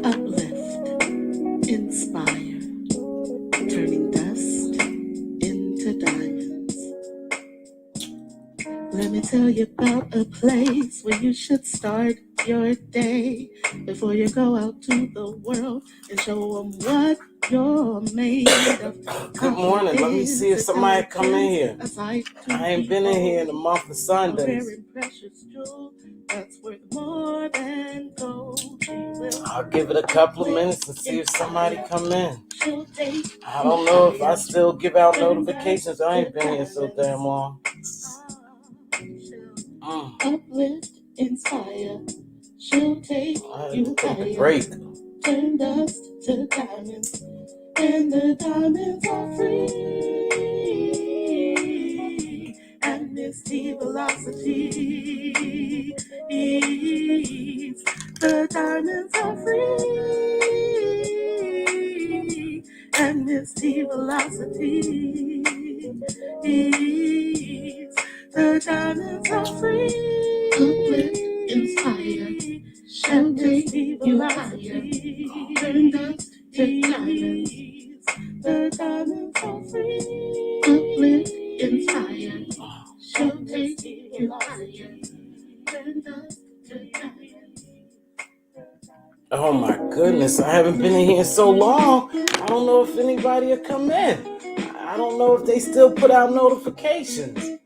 Uplift, inspire, turning dust into diamonds. Let me tell you about a place where you should start your day before you go out to the world and show them what you're made of. Good morning. Let me see if somebody come in here. I ain't been in here in a month of Sundays. That's worth more than gold. I'll give it a couple of minutes and see if somebody come in. I don't know if I still give out notifications. I ain't been here so damn long. Uplift, inspire. She'll take you higher. Break. Turn dust to diamonds, and the diamonds are free. And Mz.Teavalocity, the diamonds are free. And Mz.Teavalocity, the diamonds are free. Uplift, inspire. She'll take you higher. Turn dust to diamonds. The diamonds are free. Uplift, inspire. She'll take you higher. Turn dust to diamonds. Oh my goodness, I haven't been in here so long. I don't know if anybody will come in. I don't know if they still put out notifications.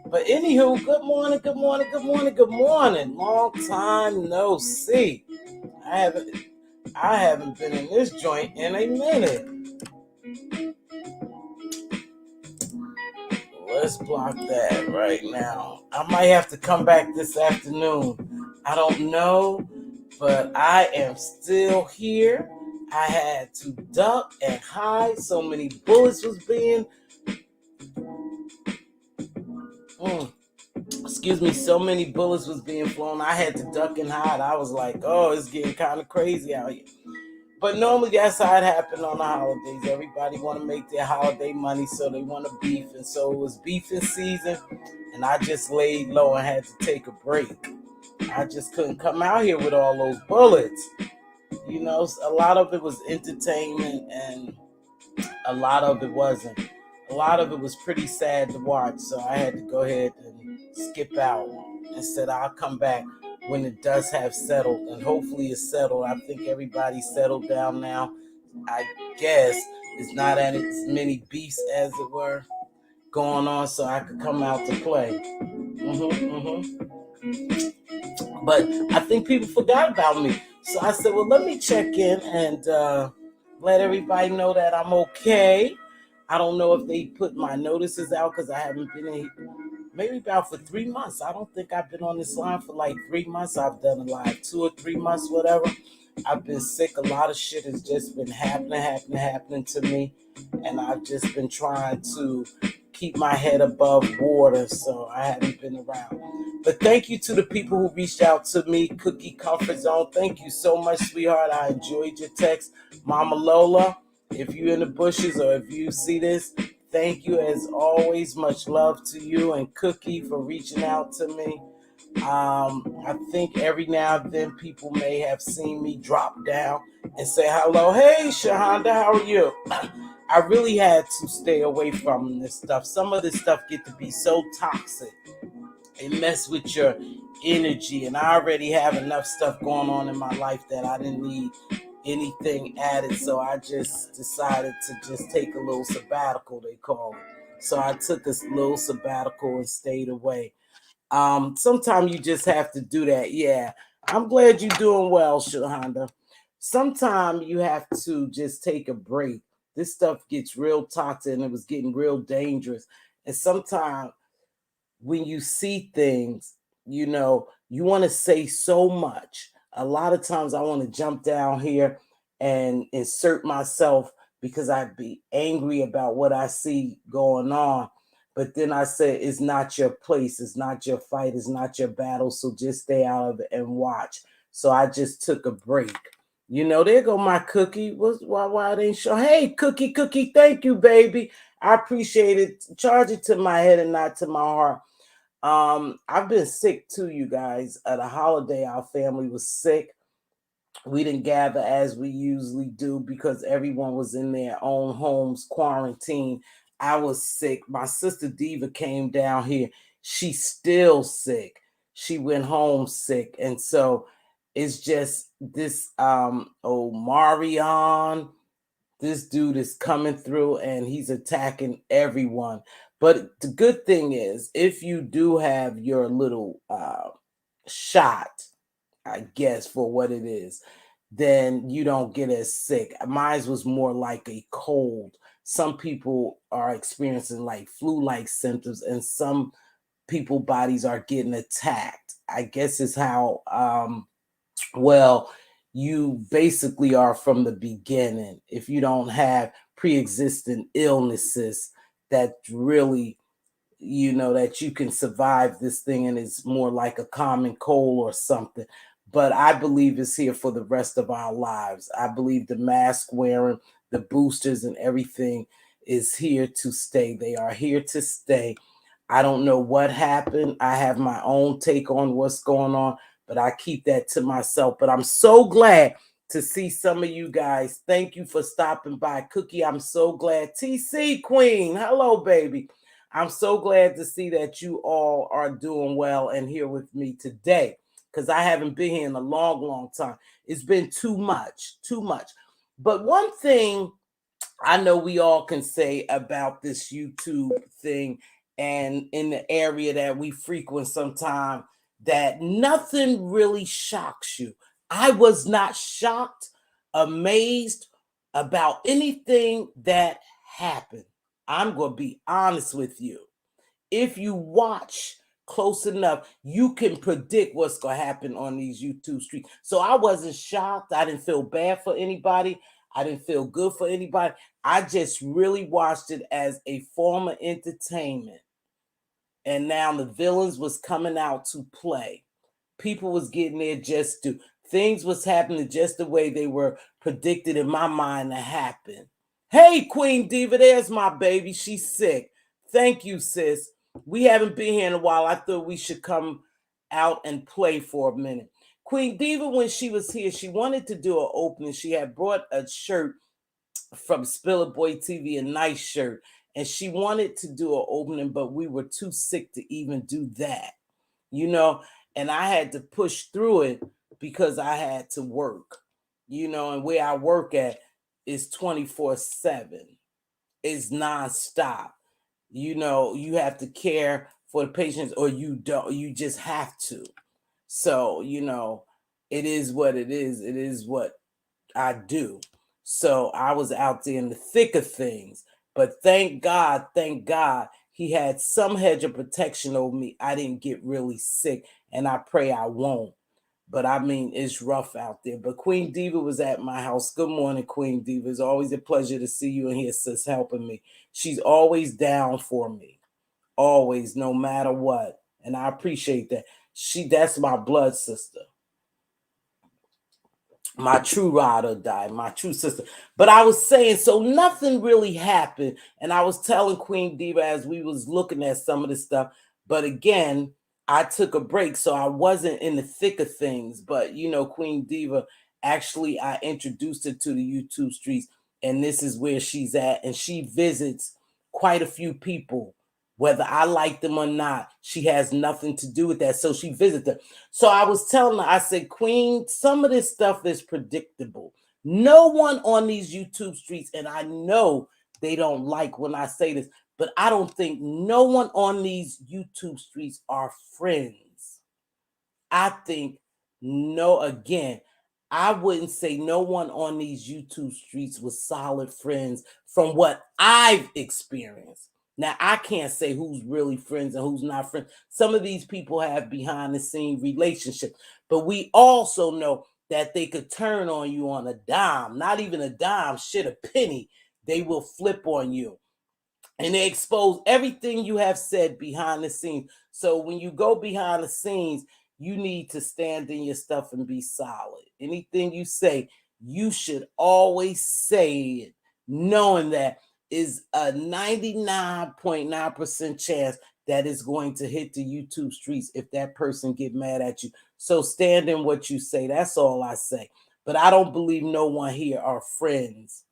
But anywho, good morning, good morning, good morning, good morning. Long time no see. I haven't been in this joint in a minute. Let's block that right now. I might have to come back this afternoon. I don't know, but I am still here. I had to duck and hide. So many bullets was being so many bullets was being flown. I had to duck and hide. I was like, oh, it's getting kind of crazy out here. But normally that's how it happened on the holidays. Everybody want to make their holiday money, so they want to beef. And so it was beefing season, and I just laid low and had to take a break. I just couldn't come out here with all those bullets. You know, a lot of it was entertainment, and a lot of it wasn't. A lot of it was pretty sad to watch, so I had to go ahead and skip out and said I'll come back when it does have settled, and hopefully it's settled. I think everybody's settled down now. I guess it's not at as many beefs as it were going on, so I could come out to play. But I think people forgot about me, so I said, well, let me check in and let everybody know that I'm okay. I don't know if they put my notices out because I haven't been in maybe about for 3 months. I don't think I've been on this line for like 3 months. I've done a live 2 or 3 months, whatever. I've been sick. A lot of shit has just been happening to me. And I've just been trying to keep my head above water, so I haven't been around. But thank you to the people who reached out to me. Cookie Comfort Zone, thank you so much, sweetheart. I enjoyed your text. Mama Lola, if you're in the bushes or if you see this, thank you as always. Much love to you and Cookie for reaching out to me. I think every now and then people may have seen me drop down and say hello. Hey, Shahonda, how are you? I really had to stay away from this stuff. Some of this stuff get to be so toxic. It mess with your energy, and I already have enough stuff going on in my life that I didn't need anything added, so I just decided to just take a little sabbatical, they call it. So I took a little sabbatical and stayed away. Sometimes you just have to do that. Yeah, I'm glad you're doing well, Shahonda. Sometimes you have to just take a break. This stuff gets real toxic, and it was getting real dangerous. And sometimes when you see things, you know, you want to say so much. A lot of times I want to jump down here and insert myself because I'd be angry about what I see going on. But then I said, it's not your place. It's not your fight. It's not your battle. So just stay out of it and watch. So I just took a break. You know, there go my Cookie. Why it ain't show? Hey, Cookie, thank you, baby. I appreciate it. Charge it to my head and not to my heart. I've been sick too, you guys. At a holiday, our family was sick. We didn't gather as we usually do because everyone was in their own homes quarantine. I was sick. My sister Diva came down here. She's still sick. She went home sick. And so it's just this Marion, this dude is coming through and he's attacking everyone. But the good thing is, if you do have your little shot, I guess, for what it is, then you don't get as sick. Mine was more like a cold. Some people are experiencing like flu-like symptoms, and some people bodies are getting attacked. I guess is how well you basically are from the beginning. If you don't have pre-existing illnesses that really, that you can survive this thing, and it's more like a common cold or something. But I believe it's here for the rest of our lives. I believe the mask wearing, the boosters, and everything is here to stay. They are here to stay. I don't know what happened. I have my own take on what's going on, but I keep that to myself. But I'm so glad to see some of you guys. Thank you for stopping by. Cookie, I'm so glad. TC Queen, hello, baby. I'm so glad to see that you all are doing well and here with me today, because I haven't been here in a long, long time. It's been too much. But one thing I know we all can say about this YouTube thing, and in the area that we frequent sometime, that nothing really shocks you. I was not shocked, amazed about anything that happened. I'm going to be honest with you. If you watch close enough, you can predict what's going to happen on these YouTube streets. So I wasn't shocked. I didn't feel bad for anybody. I didn't feel good for anybody. I just really watched it as a form of entertainment. And now the villains was coming out to play. People was getting there just to, things was happening just the way they were predicted in my mind to happen. Hey, Queen Diva, there's my baby. She's sick. Thank you, sis. We haven't been here in a while. I thought we should come out and play for a minute. Queen Diva, when she was here, she wanted to do an opening. She had brought a shirt from Spiller Boy TV, a nice shirt, and she wanted to do an opening, but we were too sick to even do that, and I had to push through it because I had to work, and where I work at is 24/7. It's nonstop. You have to care for the patients, or you don't, you just have to. So, it is what it is. It is what I do. So I was out there in the thick of things. But thank God, he had some hedge of protection over me. I didn't get really sick, and I pray I won't. But I mean, it's rough out there. But Queen Diva was at my house. Good morning, Queen Diva. It's always a pleasure to see you in here, sis, helping me. She's always down for me. Always, no matter what. And I appreciate that. That's my blood sister. My true ride or die, my true sister. But I was saying, so nothing really happened. And I was telling Queen Diva as we was looking at some of this stuff. But again, I took a break, so I wasn't in the thick of things. But, Queen Diva, actually, I introduced her to the YouTube streets. And this is where she's at. And she visits quite a few people. Whether I like them or not, she has nothing to do with that. So she visits them. So I was telling her, I said, Queen, some of this stuff is predictable. No one on these YouTube streets, and I know they don't like when I say this, but I don't think no one on these YouTube streets are friends. I think, I wouldn't say no one on these YouTube streets was solid friends from what I've experienced. Now, I can't say who's really friends and who's not friends. Some of these people have behind the scene relationships, but we also know that they could turn on you on a dime, not even a dime, shit, a penny. They will flip on you. And they expose everything you have said behind the scenes. So when you go behind the scenes, you need to stand in your stuff and be solid. Anything you say, you should always say it, knowing that is a 99.9% chance that is going to hit the YouTube streets if that person get mad at you. So stand in what you say. That's all I say. But I don't believe no one here are friends.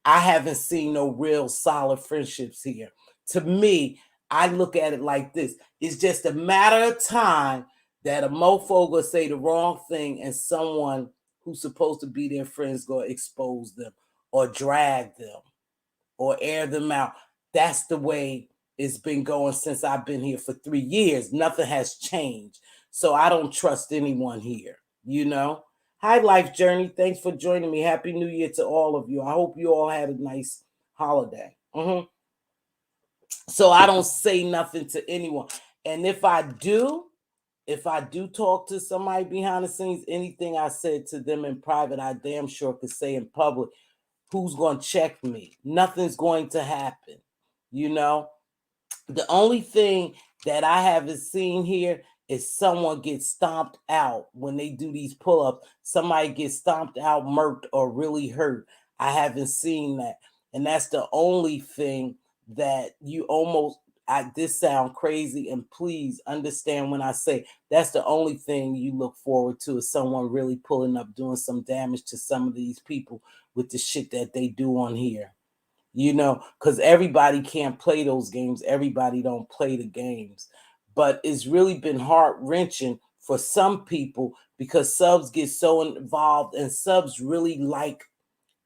I haven't seen no real solid friendships here. To me, I look at it like this. It's just a matter of time that a mofo will say the wrong thing and someone who's supposed to be their friends going to expose them or drag them or air them out. That's the way it's been going since I've been here for 3 years. Nothing has changed. So I don't trust anyone here, you know? Hi, Life Journey. Thanks for joining me. Happy New Year to all of you. I hope you all had a nice holiday. So I don't say nothing to anyone. And if I do talk to somebody behind the scenes, anything I said to them in private, I damn sure could say in public. Who's going to check me? Nothing's going to happen. You know, the only thing that I haven't seen here is someone get stomped out when they do these pull-ups. Somebody gets stomped out, murked, or really hurt. I haven't seen that. And that's the only thing that you almost, this sound crazy, and please understand when I say that's the only thing you look forward to is someone really pulling up, doing some damage to some of these people with the shit that they do on here. You know, because everybody can't play those games. Everybody don't play the games. But it's really been heart-wrenching for some people because subs get so involved and subs really like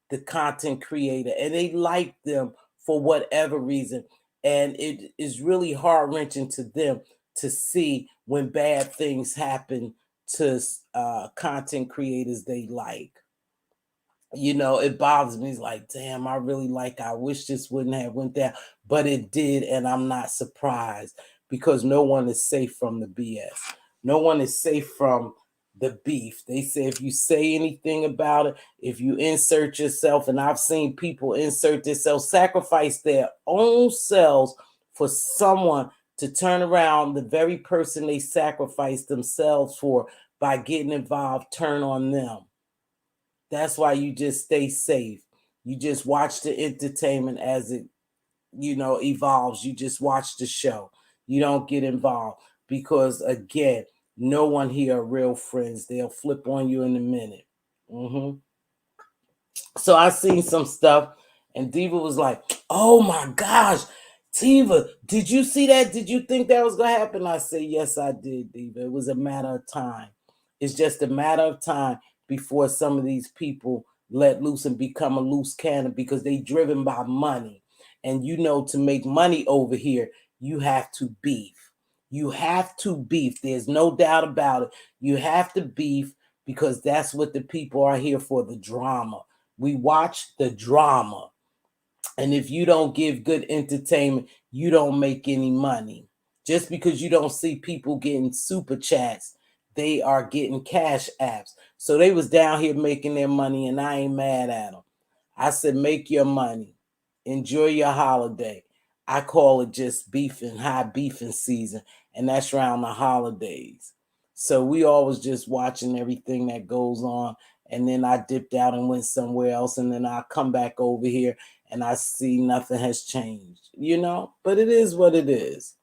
the content creator and they like them for whatever reason. And it is really heart-wrenching to them to see when bad things happen to content creators they like. You know, it bothers me. It's like, damn, I wish this wouldn't have went down, but it did. And I'm not surprised because no one is safe from the BS. No one is safe from the beef. They say, if you say anything about it, if you insert yourself, and I've seen people insert themselves, sacrifice their own selves for someone to turn around the very person they sacrificed themselves for by getting involved, turn on them. That's why you just stay safe. You just watch the entertainment as it, evolves. You just watch the show. You don't get involved because, again, no one here are real friends. They'll flip on you in a minute. So I seen some stuff, and Diva was like, "Oh my gosh, Tiva, did you see that? Did you think that was gonna happen?" I said, "Yes, I did, Diva. It was a matter of time. It's just a matter of time before some of these people let loose and become a loose cannon because they driven by money. And to make money over here, you have to beef. You have to beef. There's no doubt about it. You have to beef because that's what the people are here for, the drama. We watch the drama. And if you don't give good entertainment, you don't make any money. Just because you don't see people getting super chats, they are getting cash apps. So they was down here making their money, and I ain't mad at them. I said, make your money. Enjoy your holiday. I call it just beefing, high beefing season, and that's around the holidays. So we always just watching everything that goes on, and then I dipped out and went somewhere else, and then I come back over here and I see nothing has changed, but it is what it is.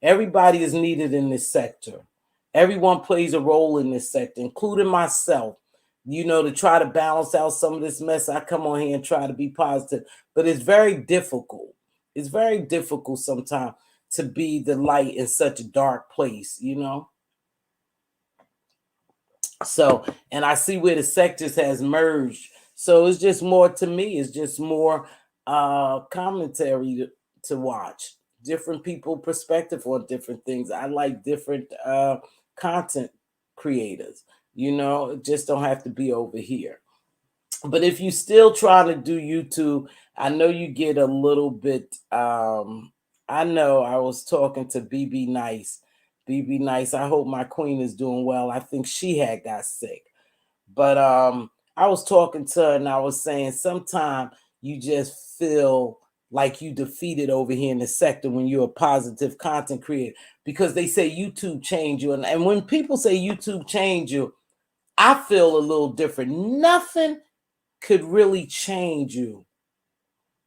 Everybody is needed in this sector. Everyone plays a role in this sector, including myself, to try to balance out some of this mess. I come on here and try to be positive, but it's very difficult. It's very difficult sometimes to be the light in such a dark place, So, and I see where the sectors has merged. So it's just more, to me, it's just more commentary to watch. Different people perspective on different things. I like different content creators. It just don't have to be over here. But if you still trying to do YouTube, I know you get a little bit. I know I was talking to BB Nice. BB Nice, I hope my queen is doing well. I think she had got sick. But I was talking to her and I was saying sometimes you just feel like you defeated over here in the sector when you're a positive content creator because they say YouTube changed you. And when people say YouTube changed you, I feel a little different. Nothing could really change you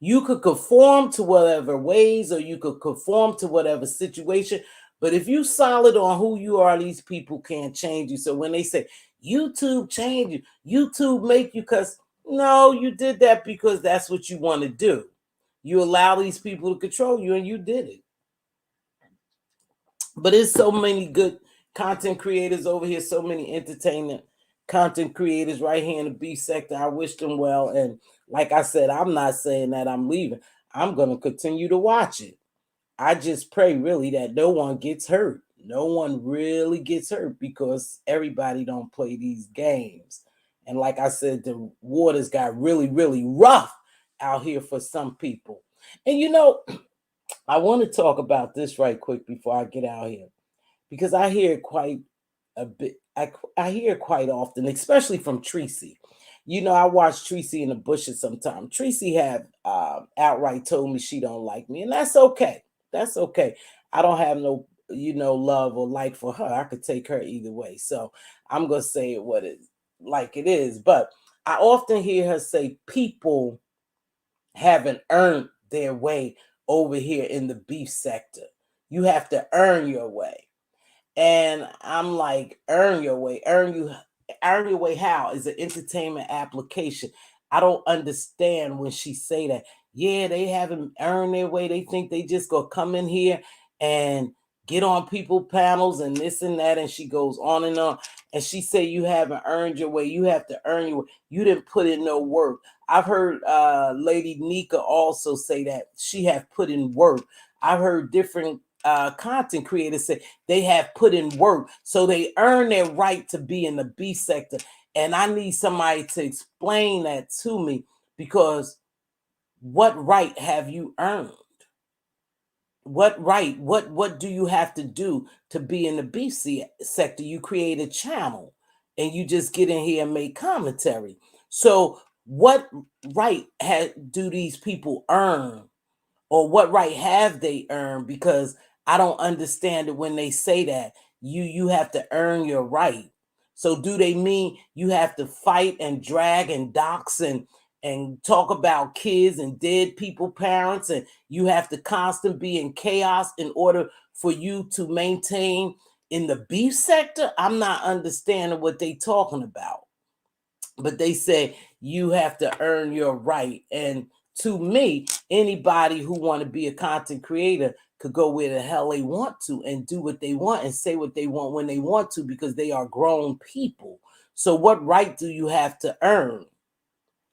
You could conform to whatever ways, or you could conform to whatever situation. But if you solid on who you are, these people can't change you. So when they say YouTube change you, YouTube make you, because no, you did that because that's what you want to do. You allow these people to control you, and you did it. But there's so many good content creators over here, so many entertainment content creators right here in the beef sector. I wish them well. And like I said, I'm not saying that I'm leaving. I'm going to continue to watch it. I just pray really that no one gets hurt. No one really gets hurt, because everybody don't play these games. And like I said, the waters got really, really rough out here for some people. And I want to talk about this right quick before I get out here, because I hear it quite a bit. I hear it quite often, especially from Tracy. I watch Tracy in the bushes sometimes. Tracy have outright told me she don't like me, and that's okay. That's okay. I don't have no love or like for her. I could take her either way. So I'm gonna say it what it like it is. But I often hear her say people haven't earned their way over here in the beef sector. You have to earn your way. And I'm like, earn your way. Earn your way how? Is an entertainment application. I don't understand when she say that. Yeah, they haven't earned their way. They think they just gonna come in here and get on people panels and this and that. And she goes on and on. And she say you haven't earned your way. You have to earn your way. You didn't put in no work. I've heard Lady Nika also say that she have put in work. I've heard different content creators say they have put in work, so they earn their right to be in the B sector. And I need somebody to explain that to me, because what right have you earned? What right? What do you have to do to be in the B sector? You create a channel and you just get in here and make commentary. So what right do these people earn, or what right have they earned? Because I don't understand it when they say that you have to earn your right. So do they mean you have to fight and drag and dox and talk about kids and dead people parents, and you have to constantly be in chaos in order for you to maintain in the beef sector? I'm not understanding what they talking about. But they say you have to earn your right. And to me, anybody who want to be a content creator could go where the hell they want to and do what they want and say what they want when they want to, because they are grown people. So what right do you have to earn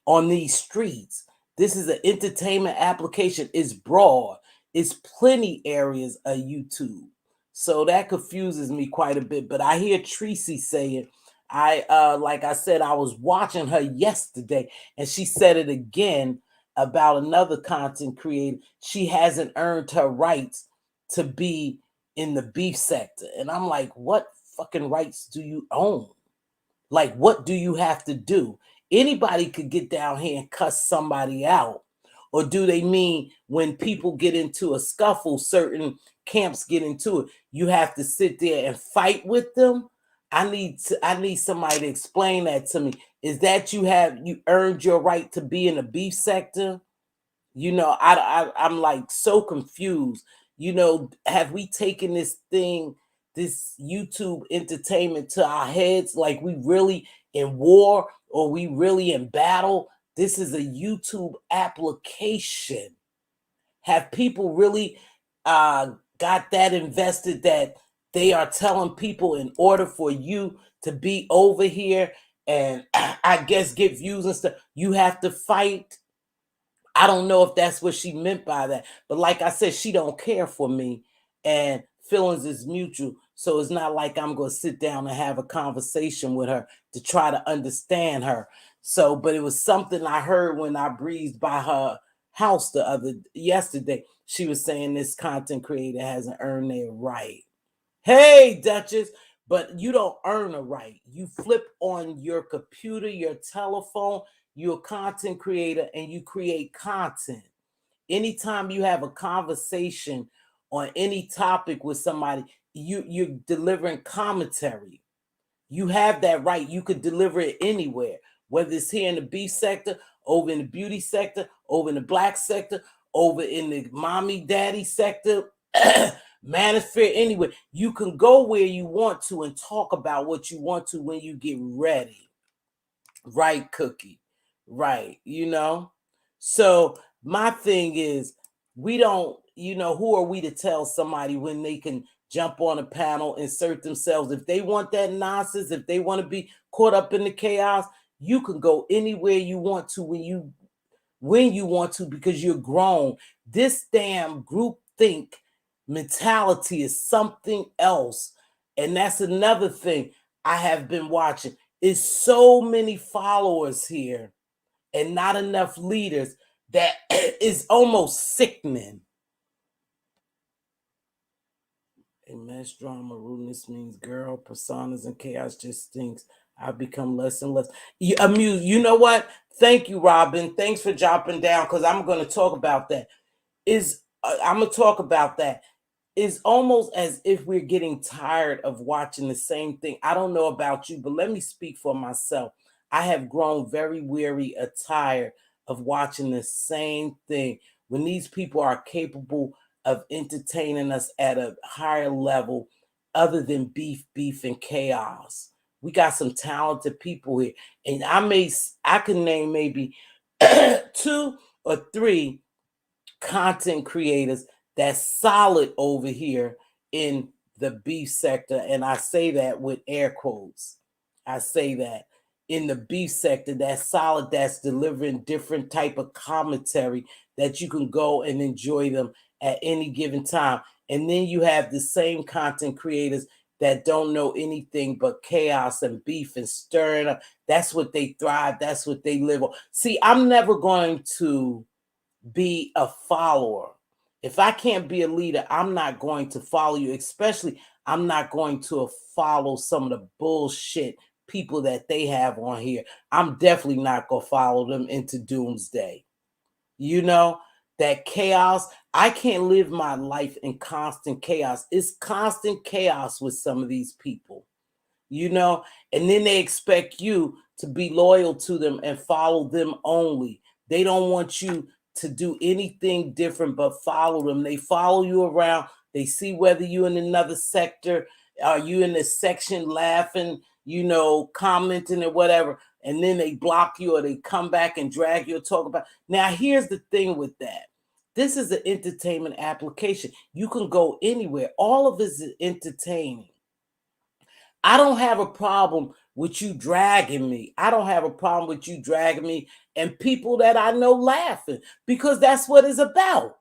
on these streets? This is an entertainment application. It's broad. It's plenty areas of YouTube. So that confuses me quite a bit. But I hear Tracy saying, like I said, I was watching her yesterday, and she said it again about another content creator. She hasn't earned her rights to be in the beef sector. And I'm like, what fucking rights do you own? Like, what do you have to do? Anybody could get down here and cuss somebody out. Or do they mean when people get into a scuffle, certain camps get into it, you have to sit there and fight with them? I need somebody to explain that to me. Is that you earned your right to be in the beef sector? I'm like so confused. Have we taken this YouTube entertainment to our heads, like we really in war or we really in battle? This is a YouTube application. Have people really got that invested that they are telling people in order for you to be over here and I guess get views and stuff, you have to fight? I don't know if that's what she meant by that. But like I said, she don't care for me, and feelings is mutual. So it's not like I'm going to sit down and have a conversation with her to try to understand her. So, but it was something I heard when I breezed by her house yesterday. She was saying this content creator hasn't earned their right. Hey, Duchess, but you don't earn a right. You flip on your computer, your telephone, you're a content creator, and you create content. Anytime you have a conversation on any topic with somebody, you're delivering commentary. You have that right. You could deliver it anywhere, whether it's here in the beef sector over in the beauty sector, over in the black sector, over in the mommy daddy sector, manosphere, anywhere. You can go where you want to and talk about what you want to when you get ready. Right, Cookie? Right, So my thing is, we don't, who are we to tell somebody when they can jump on a panel, insert themselves? If they want that nonsense, if they want to be caught up in the chaos, you can go anywhere you want to when you want to, because you're grown. This damn group think mentality is something else. And that's another thing I have been watching. Is so many followers here and not enough leaders that is almost sickening. A mess drama, rudeness means girl, personas and chaos just stinks. I've become less and less. Amused. You know what? Thank you, Robin. Thanks for dropping down, because I'm going to talk about that. I'm going to talk about that. It's almost as if we're getting tired of watching the same thing. I don't know about you, but let me speak for myself. I have grown very weary or tired of watching the same thing. When these people are capable of entertaining us at a higher level other than beef, and chaos. We got some talented people here. And I can name maybe 2 or 3 content creators that's solid over here in the beef sector. And I say that with air quotes. I say that in the beef sector, that's solid, that's delivering different type of commentary that you can go and enjoy them at any given time. And then you have the same content creators that don't know anything but chaos and beef and stirring up. That's what they thrive. That's what they live on. See, I'm never going to be a follower. If I can't be a leader, I'm not going to follow you. Especially, I'm not going to follow some of the bullshit people that they have on here. I'm definitely not going to follow them into doomsday. That chaos. I can't live my life in constant chaos. It's constant chaos with some of these people, and then they expect you to be loyal to them and follow them only. They don't want you to do anything different but follow them. They follow you around. They see whether you're in another sector, are you in this section laughing, commenting or whatever, and then they block you or they come back and drag you or talk about. Now, here's the thing with that. This is an entertainment application. You can go anywhere. All of it is entertaining. I don't have a problem with you dragging me. I don't have a problem with you dragging me and people that I know laughing, because that's what it's about.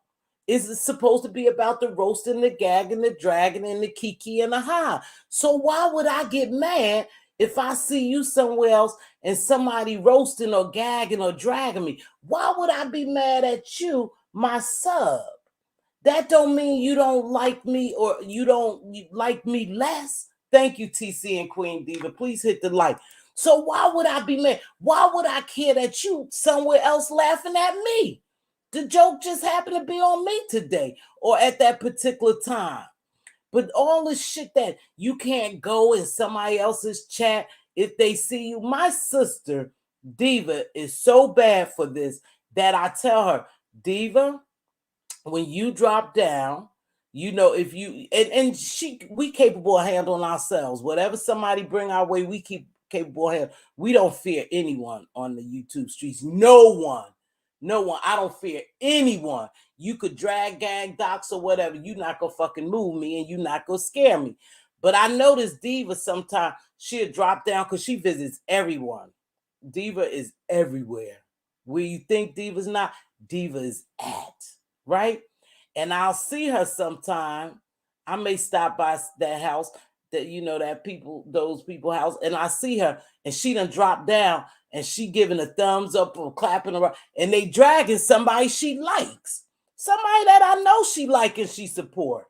It's supposed to be about the roasting, the gagging, the dragging, and the kiki and the ha. So why would I get mad if I see you somewhere else and somebody roasting or gagging or dragging me? Why would I be mad at you, my sub? That don't mean you don't like me or you don't like me less. Thank you, TC and Queen Diva. Please hit the like. So why would I be mad? Why would I care that you somewhere else laughing at me? The joke just happened to be on me today or at that particular time. But all this shit that you can't go in somebody else's chat if they see you. My sister, Diva, is so bad for this that I tell her, Diva, when you drop down, if you we capable of handling ourselves. Whatever somebody bring our way, we keep capable of handling. We don't fear anyone on the YouTube streets. No one. I don't fear anyone. You could drag, gang, docs, or whatever. You're not gonna fucking move me, and you're not gonna scare me. But I notice Diva sometimes she'll drop down because she visits everyone. Diva is everywhere. Where you think Diva's not, Diva is at. Right? And I'll see her sometime. I may stop by that house, those people house, and I see her and she done dropped down and she giving a thumbs up or clapping around, and they dragging somebody she likes. Somebody that I know she like and she support.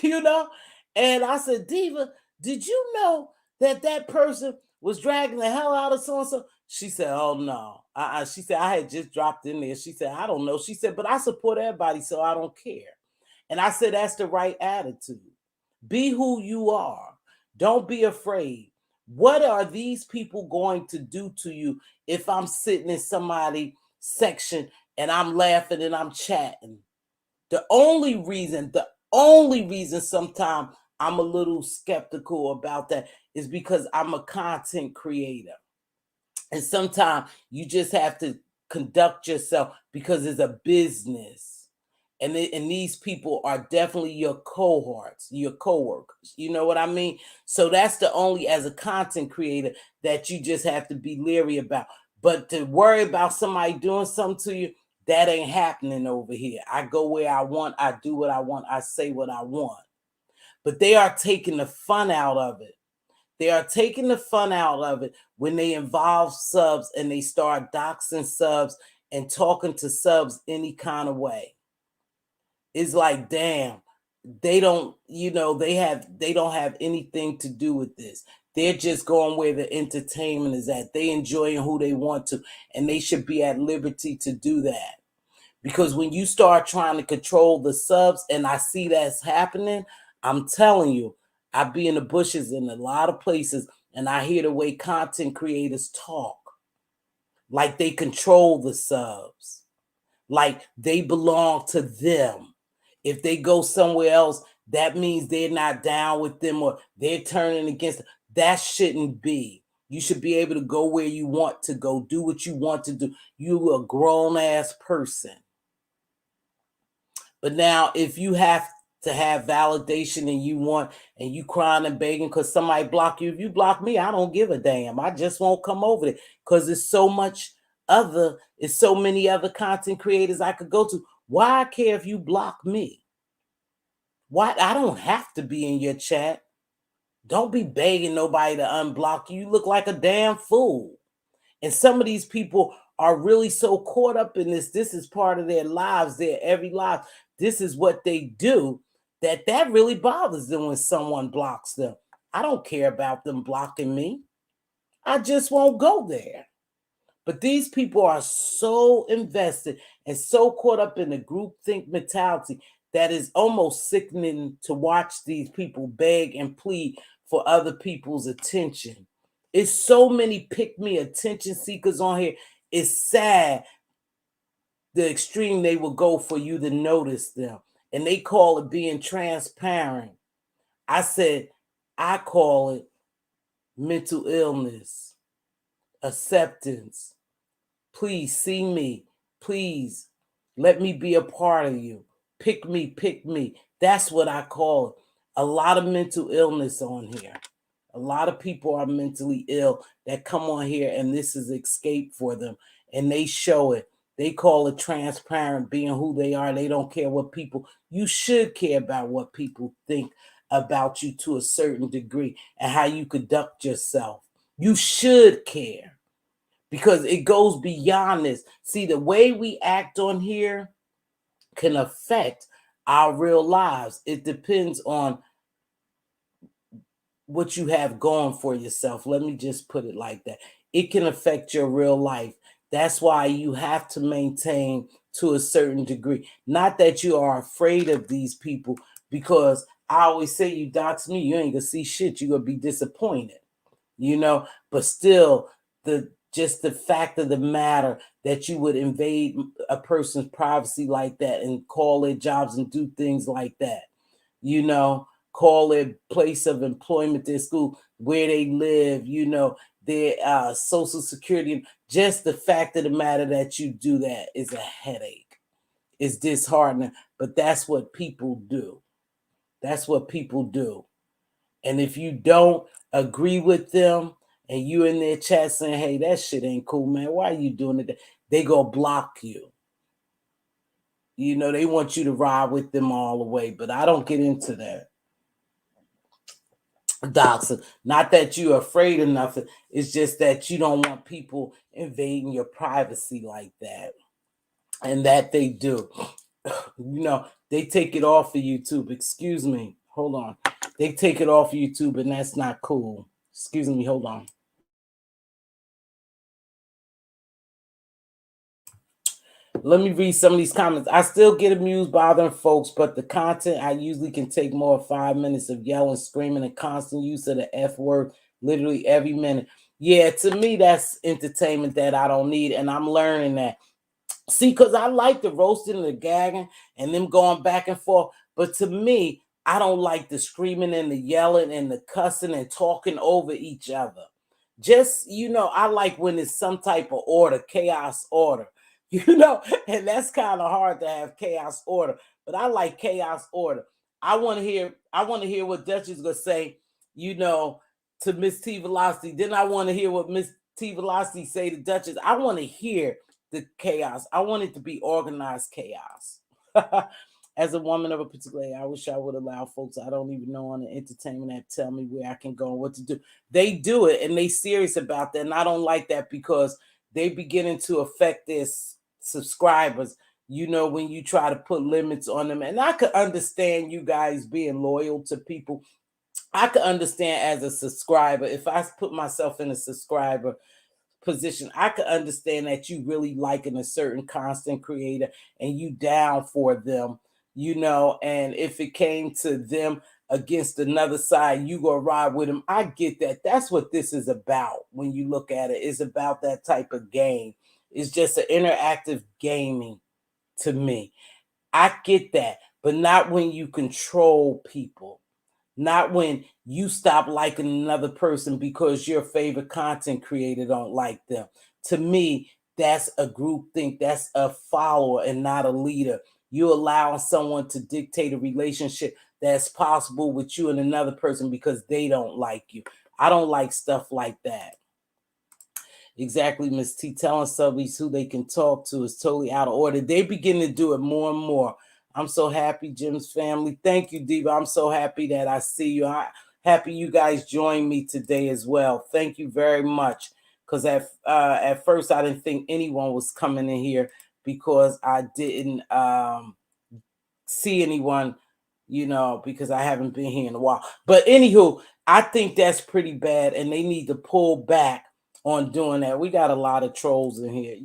And I said, Diva, did you know that person was dragging the hell out of so-and-so? She said, oh, no. She said, I had just dropped in there. She said, I don't know. She said, but I support everybody, so I don't care. And I said, that's the right attitude. Be who you are. Don't be afraid. What are these people going to do to you if I'm sitting in somebody's section and I'm laughing and I'm chatting? The only reason sometimes I'm a little skeptical about that is because I'm a content creator. And sometimes you just have to conduct yourself because it's a business. And these people are definitely your cohorts, your coworkers. You know what I mean? So that's the only, as a content creator, that you just have to be leery about. But to worry about somebody doing something to you, that ain't happening over here. I go where I want, I do what I want, I say what I want. But they are taking the fun out of it. They are taking the fun out of it when they involve subs and they start doxing subs and talking to subs any kind of way. It's like, damn, they don't, they don't have anything to do with this. They're just going where the entertainment is at. They enjoying who they want to, and they should be at liberty to do that. Because when you start trying to control the subs, and I see that's happening, I'm telling you, I be in the bushes in a lot of places, and I hear the way content creators talk, like they control the subs, like they belong to them. If they go somewhere else, that means they're not down with them or they're turning against them. That shouldn't be. You should be able to go where you want to go, do what you want to do. You a grown-ass person. But now, if you have to have validation and you crying and begging because somebody block you, if you block me, I don't give a damn. I just won't come over there because it's so many other content creators I could go to. Why I care if you block me? Why? I don't have to be in your chat. Don't be begging nobody to unblock you. You look like a damn fool. And some of these people are really so caught up in this. This is part of their lives, their every life. This is what they do, that really bothers them when someone blocks them. I don't care about them blocking me. I just won't go there. But these people are so invested and so caught up in the groupthink mentality that is almost sickening to watch these people beg and plead for other people's attention. It's so many pick-me attention seekers on here. It's sad the extreme they will go for you to notice them. And they call it being transparent. I said, I call it mental illness, acceptance. Please see me. Please let me be a part of you. Pick me, pick me. That's what I call it. A lot of mental illness on here. A lot of people are mentally ill that come on here and this is escape for them. And they show it. They call it transparent, being who they are. They don't care what people, you should care about what people think about you to a certain degree and how you conduct yourself. You should care because it goes beyond this. See, the way we act on here can affect our real lives. It depends on what you have going for yourself. Let me just put it like that. It can affect your real life. That's why you have to maintain to a certain degree. Not that you are afraid of these people, because I always say, you dox me, you ain't gonna see shit. You're gonna be disappointed, but still, just the fact of the matter that you would invade a person's privacy like that and call their jobs and do things like that, call their place of employment, their school, where they live, their social security. Just the fact of the matter that you do that is a headache. It's disheartening, but that's what people do. That's what people do. And if you don't agree with them and you in their chat saying, hey, that shit ain't cool, man, why are you doing it? They gonna block you. They want you to ride with them all the way, but I don't get into that. Doxing. Not that you're afraid of nothing. It's just that you don't want people invading your privacy like that. And that they do. They take it off of YouTube. Excuse me. Hold on. They take it off of YouTube, and that's not cool. Excuse me. Hold on. Let me read some of these comments. I still get amused by them folks, but the content I usually can take more than 5 minutes of yelling, screaming, and constant use of the F word literally every minute. Yeah, to me, that's entertainment that I don't need, and I'm learning that. See, because I like the roasting and the gagging and them going back and forth. But to me, I don't like the screaming and the yelling and the cussing and talking over each other. Just, I like when it's some type of order, chaos order, and that's kind of hard to have chaos order. But I like chaos order. I want to hear what Duchess gonna say, you know, to Miss T Velocity. Then I want to hear what Miss T Velocity say to Duchess. I want to hear the chaos. I want it to be organized chaos. As a woman of a particular age, I wish I would allow folks I don't even know on the entertainment app tell me where I can go and what to do. They do it and they serious about that. And I don't like that because they beginning to affect their subscribers, when you try to put limits on them. And I could understand you guys being loyal to people. I could understand as a subscriber, if I put myself in a subscriber position, I could understand that you really liking a certain content creator and you down for them, and if it came to them against another side, you gonna ride with them. I get that. That's what this is about. When you look at it, it's about that type of game. It's just an interactive gaming to me. I get that, but not when you control people, not when you stop liking another person because your favorite content creator don't like them. To me, that's a group think. That's a follower and not a leader. You allowing someone to dictate a relationship that's possible with you and another person because they don't like you. I don't like stuff like that. Exactly, Miss T. Telling subbies who they can talk to is totally out of order. They begin to do it more and more. I'm so happy, Jim's family. Thank you, Diva. I'm so happy that I see you. I happy you guys joined me today as well. Thank you very much. Because at first I didn't think anyone was coming in here because I didn't see anyone, because I haven't been here in a while. But anywho, I think that's pretty bad, and they need to pull back on doing that. We got a lot of trolls in here,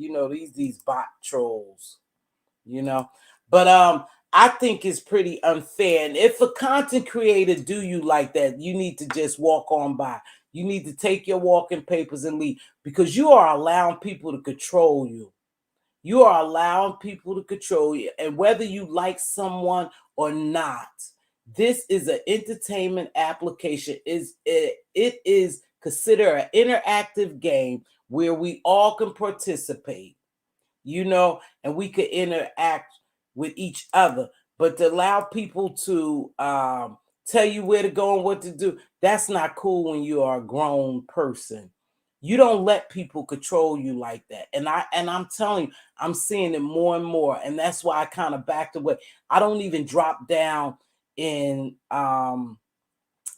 these bot trolls, you know. But I think it's pretty unfair. And if a content creator do you like that, you need to just walk on by. You need to take your walking papers and leave because you are allowing people to control you. You are allowing people to control you, and whether you like someone or not, this is an entertainment application. It is considered an interactive game where we all can participate, and we could interact with each other. But to allow people to tell you where to go and what to do, that's not cool when you are a grown person. You don't let people control you like that. And I'm telling you, I'm seeing it more and more. And that's why I kind of backed away. I don't even drop down in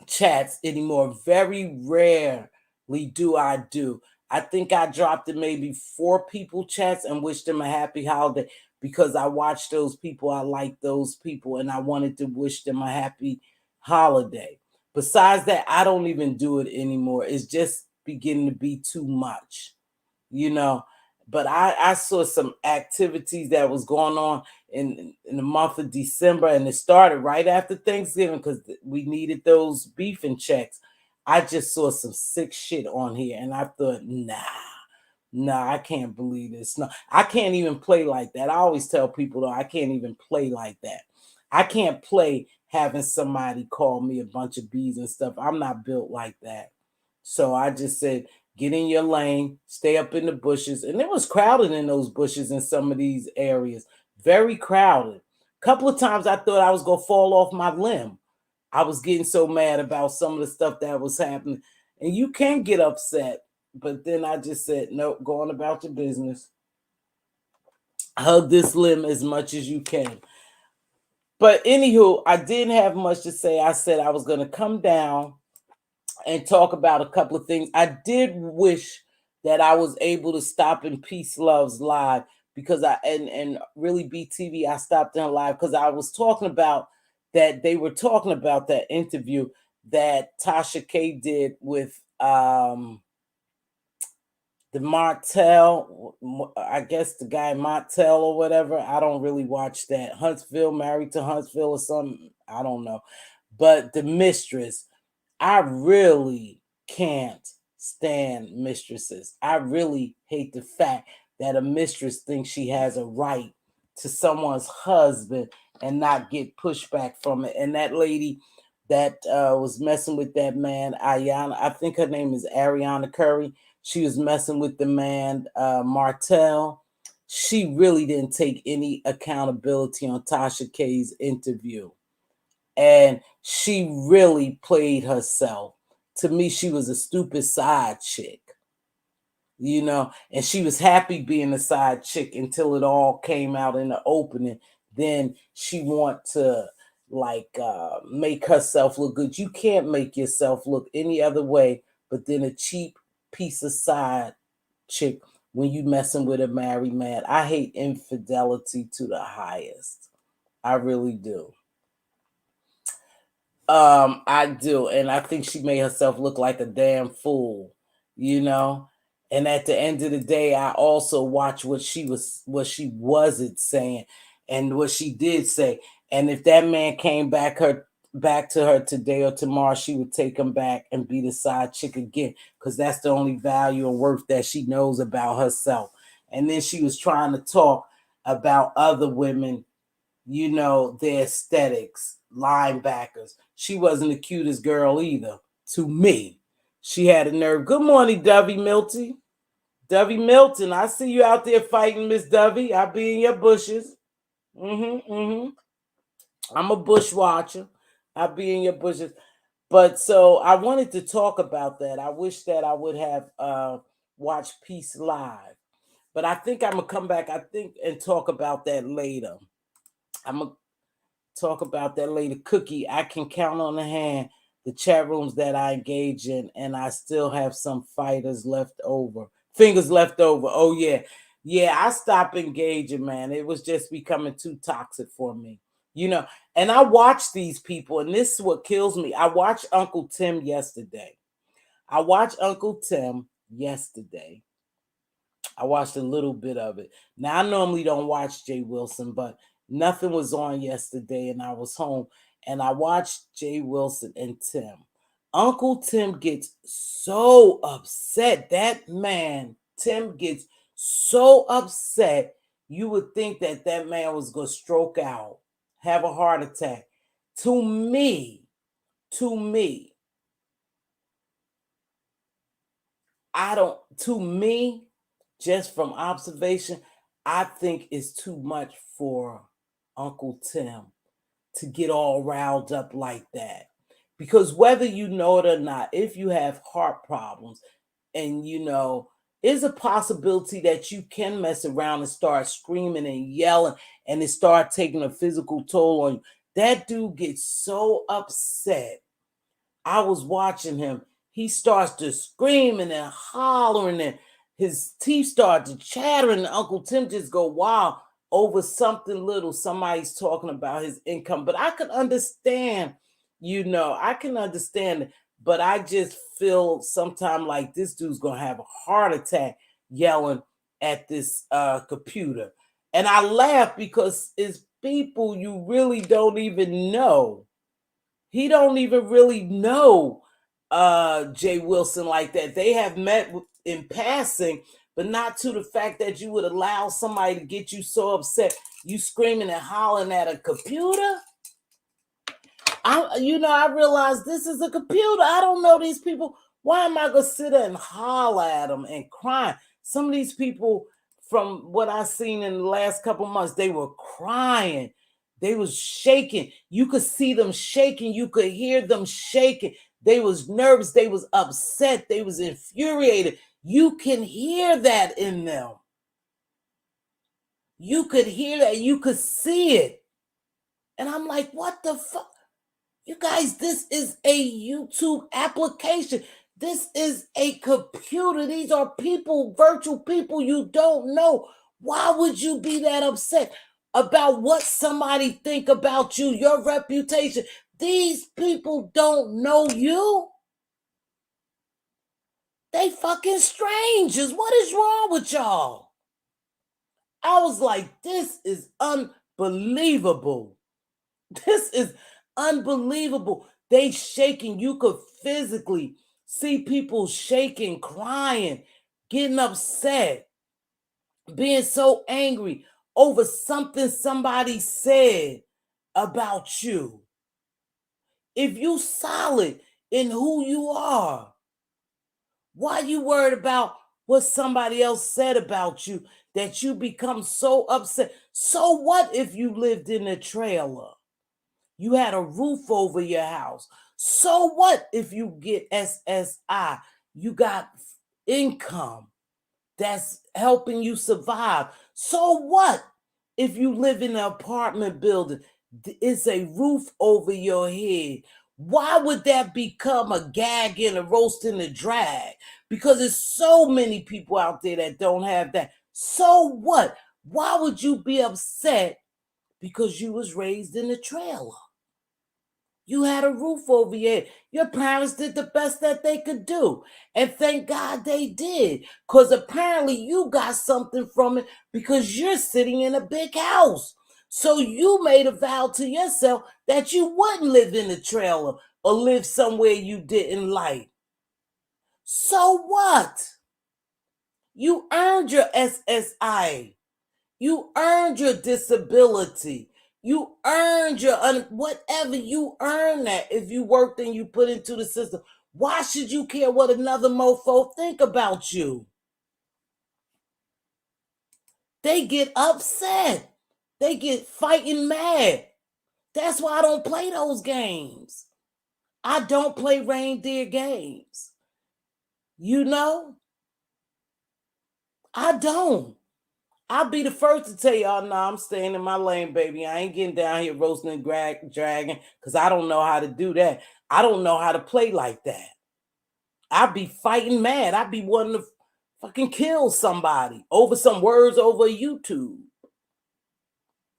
chats anymore. Very rarely do I do. I think I dropped in maybe 4 people chats and wished them a happy holiday because I watched those people. I like those people and I wanted to wish them a happy holiday. Besides that, I don't even do it anymore. It's just beginning to be too much, you know. But I saw some activities that was going on in the month of December, and it started right after Thanksgiving because we needed those beefing checks. I just saw some sick shit on here, and I thought, nah, I can't believe this. No, I can't even play like that. I always tell people though, I can't even play like that. I can't play having somebody call me a bunch of bees and stuff. I'm not built like that. So I just said, get in your lane, stay up in the bushes. And it was crowded in those bushes in some of these areas. Very crowded. A couple of times I thought I was going to fall off my limb. I was getting so mad about some of the stuff that was happening. And you can get upset. But then I just said, nope, go on about your business. Hug this limb as much as you can. But anywho, I didn't have much to say. I said I was going to come down and talk about a couple of things. I did wish that I was able to stop in Peace Loves Live because and really BTV, I stopped in live because I was talking about that. They were talking about that interview that Tasha K did with the Martell, I guess the guy Martell or whatever. I don't really watch that. Huntsville, Married to Huntsville or something. I don't know. But the mistress, I really can't stand mistresses. I really hate the fact that a mistress thinks she has a right to someone's husband and not get pushback from it. And that lady that was messing with that man, Ayana, I think her name is Ariana Curry. She was messing with the man, Martell. She really didn't take any accountability on Tasha K's interview. And she really played herself. To me, she was a stupid side chick, and she was happy being a side chick until it all came out in the opening. Then she want to make herself look good. You can't make yourself look any other way but then a cheap piece of side chick when you messing with a married man. I hate infidelity to the highest. I really do. I do, and I think she made herself look like a damn fool, you know. And at the end of the day, I also watch what she wasn't saying, and what she did say. And if that man came back to her today or tomorrow, she would take him back and be the side chick again, because that's the only value and worth that she knows about herself. And then she was trying to talk about other women, their aesthetics, linebackers. She wasn't the cutest girl either, to me. She had a nerve. Good morning, Dovey Milton. Dovey Milton, I see you out there fighting, Miss Dovey. I'll be in your bushes. I'm a bush watcher. I'll be in your bushes. But so I wanted to talk about that. I wish that I would have watched Peace Live. But I think I'm going to come back, and talk about that later. I'm going to talk about that later. Cookie, I can count on the hand the chat rooms that I engage in, and I still have some fingers left over. Oh yeah. I stopped engaging, man. It was just becoming too toxic for me. And I watch these people, and this is what kills me. I watched Uncle Tim yesterday. I watched a little bit of it. Now, I normally don't watch Jay Wilson, but nothing was on yesterday, and I was home, and I watched Jay Wilson and Tim. Uncle Tim gets so upset. That man, Tim, gets so upset. You would think that man was going to stroke out, have a heart attack. To me, just from observation, I think it's too much for Uncle Tim to get all riled up like that. Because whether you know it or not, if you have heart problems and is a possibility that you can mess around and start screaming and yelling and it start taking a physical toll on you. That dude gets so upset. I was watching him. He starts to screaming and hollering, and his teeth start to chatter, and Uncle Tim just go wild over something little. Somebody's talking about his income. But I can understand, I can understand it. But I just feel sometimes like this dude's going to have a heart attack yelling at this computer. And I laugh because it's people you really don't even know. He don't even really know Jay Wilson like that. They have met in passing, but not to the fact that you would allow somebody to get you so upset. You screaming and hollering at a computer. I realize this is a computer. I don't know these people. Why am I going to sit there and holler at them and cry? Some of these people, from what I've seen in the last couple months, they were crying. They was shaking. You could see them shaking. You could hear them shaking. They was nervous. They was upset. They was infuriated. You can hear that in them. You could hear that. You could see it. And I'm like, what the fuck? You guys, this is a YouTube application. This is a computer. These are people, virtual people you don't know. Why would you be that upset about what somebody think about you, your reputation? These people don't know you. They fucking strangers. What is wrong with y'all? I was like, this is unbelievable. This is unbelievable. They shaking. You could physically See people shaking, crying, getting upset, being so angry over something somebody said about you. If you solid in who you are, why you worried about what somebody else said about you that you become so upset? So what if you lived in a trailer? You had a roof over your house. So what if you get SSI? You got income that's helping you survive. So what if you live in an apartment building? It's a roof over your head. Why would that become a gag and a roast and a drag? Because there's so many people out there that don't have that. So what? Why would you be upset because you was raised in a trailer? You had a roof over your head. Your parents did the best that they could do. And thank God they did. Because apparently you got something from it because you're sitting in a big house. So you made a vow to yourself that you wouldn't live in a trailer or live somewhere you didn't like. So what? You earned your SSI. You earned your disability. You earned your whatever you earned that. If you worked and you put into the system, why should you care what another mofo think about you? They get upset. They get fighting mad. That's why I don't play those games. I don't play reindeer games. You know, I don't. I'll be the first to tell y'all, no, I'm staying in my lane, baby. I ain't getting down here roasting and dragging because I don't know how to do that. I don't know how to play like that. I'd be fighting mad. I'd be wanting to fucking kill somebody over some words over YouTube.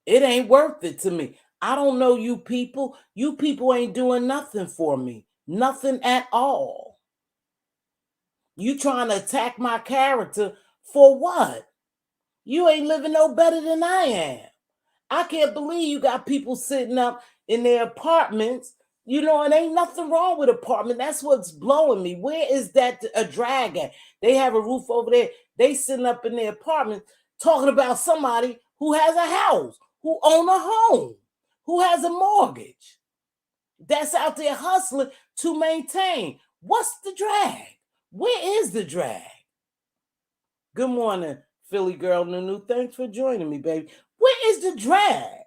It ain't worth it to me. I don't know you people. You people ain't doing nothing for me. Nothing at all. You trying to attack my character for what? You ain't living no better than I am. I can't believe you got people sitting up in their apartments. You know, and ain't nothing wrong with apartment. That's what's blowing me. Where is that a drag at? They have a roof over there. They sitting up in their apartment talking about somebody who has a house, who own a home, who has a mortgage. That's out there hustling to maintain. What's the drag? Where is the drag? Good morning, Philly girl Nunu. Thanks for joining me, baby. Where is the drag?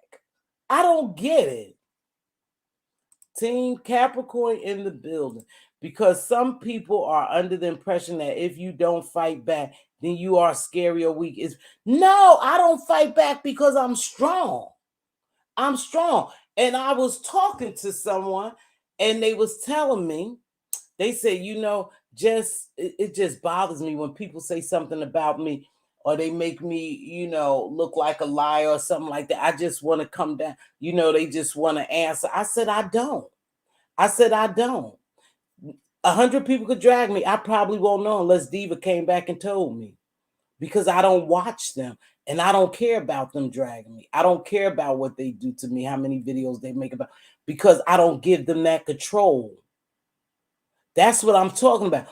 I don't get it. Team Capricorn in the building. Because some people are under the impression that if you don't fight back, then you are scary or weak. No, I don't fight back because I'm strong. I'm strong. And I was talking to someone and they was telling me, they said, you know, it just bothers me when people say something about me or they make me, you know, look like a liar or something like that. I just want to come down. You know, they just want to answer. I said, I don't. I said, I don't. 100 people could drag me. I probably won't know unless Diva came back and told me because I don't watch them and I don't care about them dragging me. I don't care about what they do to me, how many videos they make about, because I don't give them that control. That's what I'm talking about.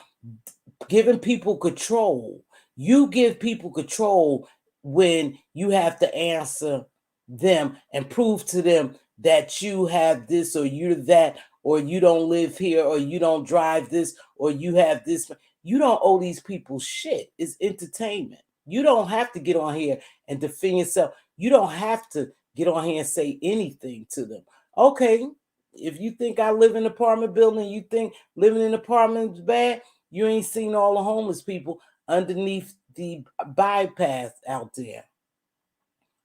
Giving people control. You give people control when you have to answer them and prove to them that you have this or you're that, or you don't live here, or you don't drive this, or you have this. You don't owe these people shit. It's entertainment. You don't have to get on here and defend yourself. You don't have to get on here and say anything to them. Okay, if you think I live in an apartment building, you think living in an apartment is bad, you ain't seen all the homeless people underneath the bypass out there,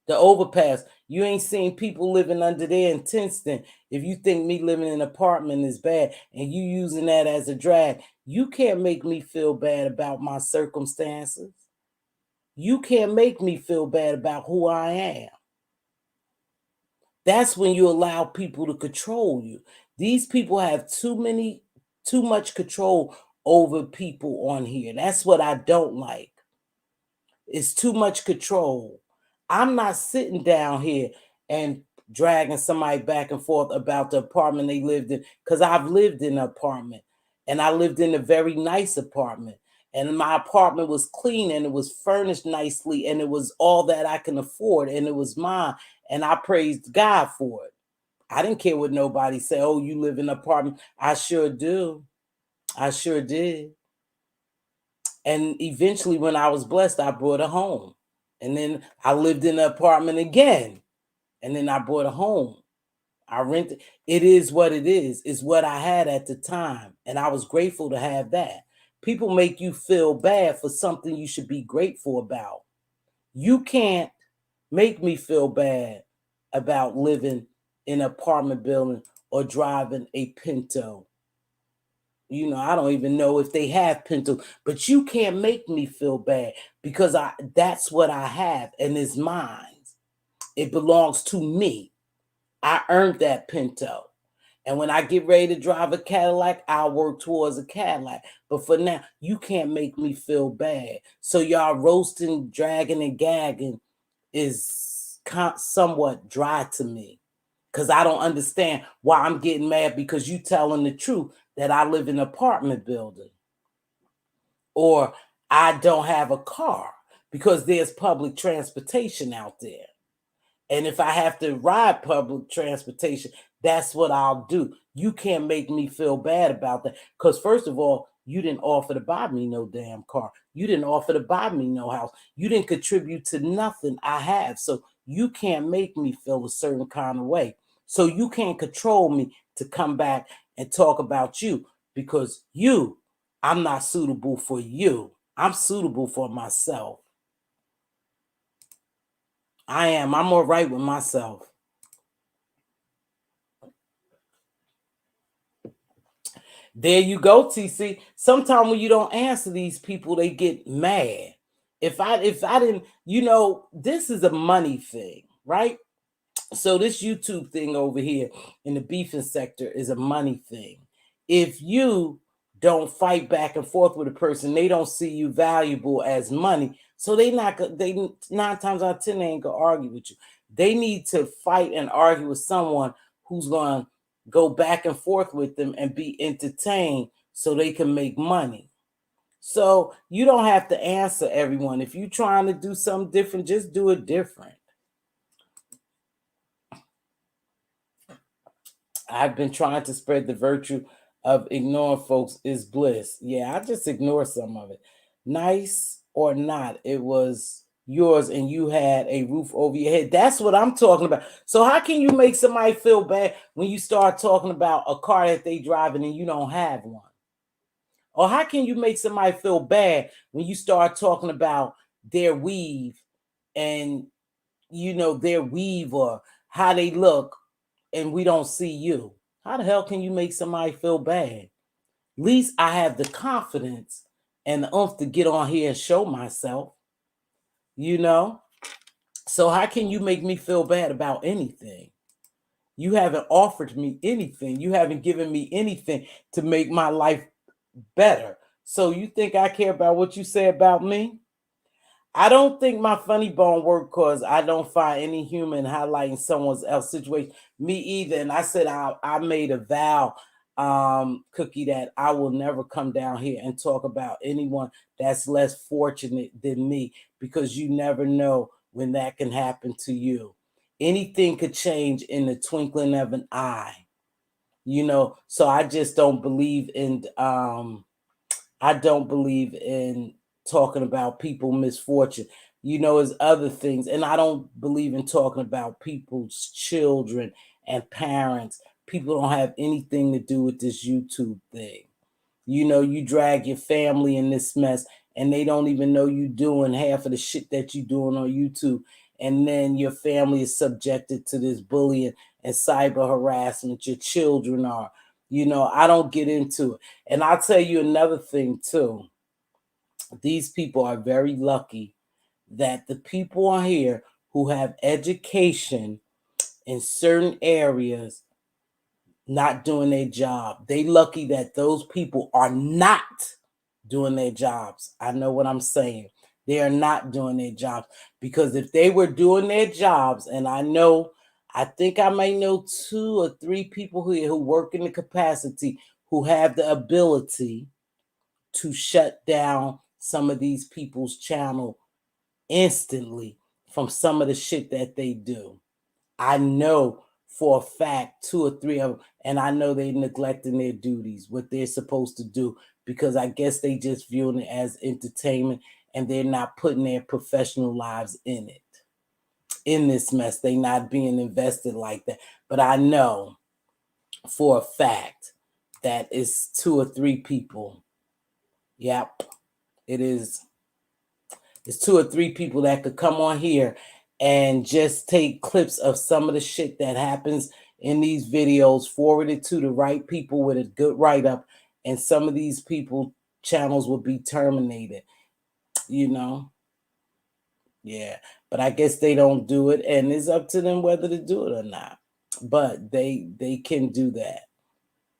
the overpass. You ain't seen people living under there in Tinston. If you think me living in an apartment is bad and you using that as a drag, you can't make me feel bad about my circumstances. You can't make me feel bad about who I am. That's when you allow people to control you. These people have too much control over people on here. That's what I don't like. It's too much control. I'm not sitting down here and dragging somebody back and forth about the apartment they lived in, because I've lived in an apartment. And I lived in a very nice apartment. And my apartment was clean and it was furnished nicely and it was all that I can afford and it was mine. And I praised God for it. I didn't care what nobody said. Oh, you live in an apartment. I sure do. I sure did. And eventually, when I was blessed, I bought a home. And then I lived in an apartment again. And then I bought a home. I rented. It is what it is. It's what I had at the time. And I was grateful to have that. People make you feel bad for something you should be grateful about. You can't make me feel bad about living in an apartment building or driving a Pinto. I don't even know if they have Pinto, but you can't make me feel bad because that's what I have and it's mine. It belongs to me. I earned that Pinto. And when I get ready to drive a Cadillac, I'll work towards a Cadillac. But for now, you can't make me feel bad. So y'all roasting, dragging, and gagging is somewhat dry to me. Because I don't understand why I'm getting mad because you telling the truth that I live in an apartment building. Or I don't have a car because there's public transportation out there. And if I have to ride public transportation, that's what I'll do. You can't make me feel bad about that. Because first of all, you didn't offer to buy me no damn car. You didn't offer to buy me no house. You didn't contribute to nothing I have. So you can't make me feel a certain kind of way. So you can't control me to come back and talk about you because I'm not suitable for you. I'm suitable for myself. I am. I'm all right with myself. There you go, TC. Sometimes when you don't answer these people, they get mad. If I didn't, this is a money thing, right? So this YouTube thing over here in the beefing sector is a money thing. If you don't fight back and forth with a person, they don't see you valuable as money. So they 9 times out of 10, they ain't gonna argue with you. They need to fight and argue with someone who's gonna go back and forth with them and be entertained so they can make money. So you don't have to answer everyone. If you're trying to do something different, just do it different. I've been trying to spread the virtue of ignoring folks is bliss. Yeah, I just ignore some of it. Nice or not, it was yours and you had a roof over your head. That's what I'm talking about. So how can you make somebody feel bad when you start talking about a car that they driving and you don't have one? Or how can you make somebody feel bad when you start talking about their weave and their weave or how they look and we don't see you? How the hell can you make somebody feel bad? At least I have the confidence and the oomph to get on here and show myself, So how can you make me feel bad about anything? You haven't offered me anything. You haven't given me anything to make my life better. So you think I care about what you say about me? I don't think my funny bone worked because I don't find any human highlighting someone else's situation. Me either. And I said I made a vow, Cookie, that I will never come down here and talk about anyone that's less fortunate than me because you never know when that can happen to you. Anything could change in the twinkling of an eye, So I just don't believe in talking about people's misfortune. As other things. And I don't believe in talking about people's children and parents. People don't have anything to do with this YouTube thing. You drag your family in this mess and they don't even know you doing half of the shit that you doing on YouTube. And then your family is subjected to this bullying and cyber harassment. Your children are. I don't get into it. And I'll tell you another thing too. These people are very lucky that the people on here who have education in certain areas not doing their job. They lucky that those people are not doing their jobs. I know what I'm saying. They are not doing their jobs because if they were doing their jobs, and I think I may know 2 or 3 people here who work in the capacity who have the ability to shut down some of these people's channel instantly from some of the shit that they do. I know for a fact 2 or 3 of them, and I know they're neglecting their duties, what they're supposed to do, because I guess they just viewing it as entertainment and they're not putting their professional lives in it, in this mess. They not being invested like that. But I know for a fact that it's 2 or 3 people. Yep, it is. It's 2 or 3 people that could come on here and just take clips of some of the shit that happens in these videos, forward it to the right people with a good write-up, and some of these people channels will be terminated, you know. Yeah, but I guess they don't do it, and it's up to them whether to do it or not. But they can do that,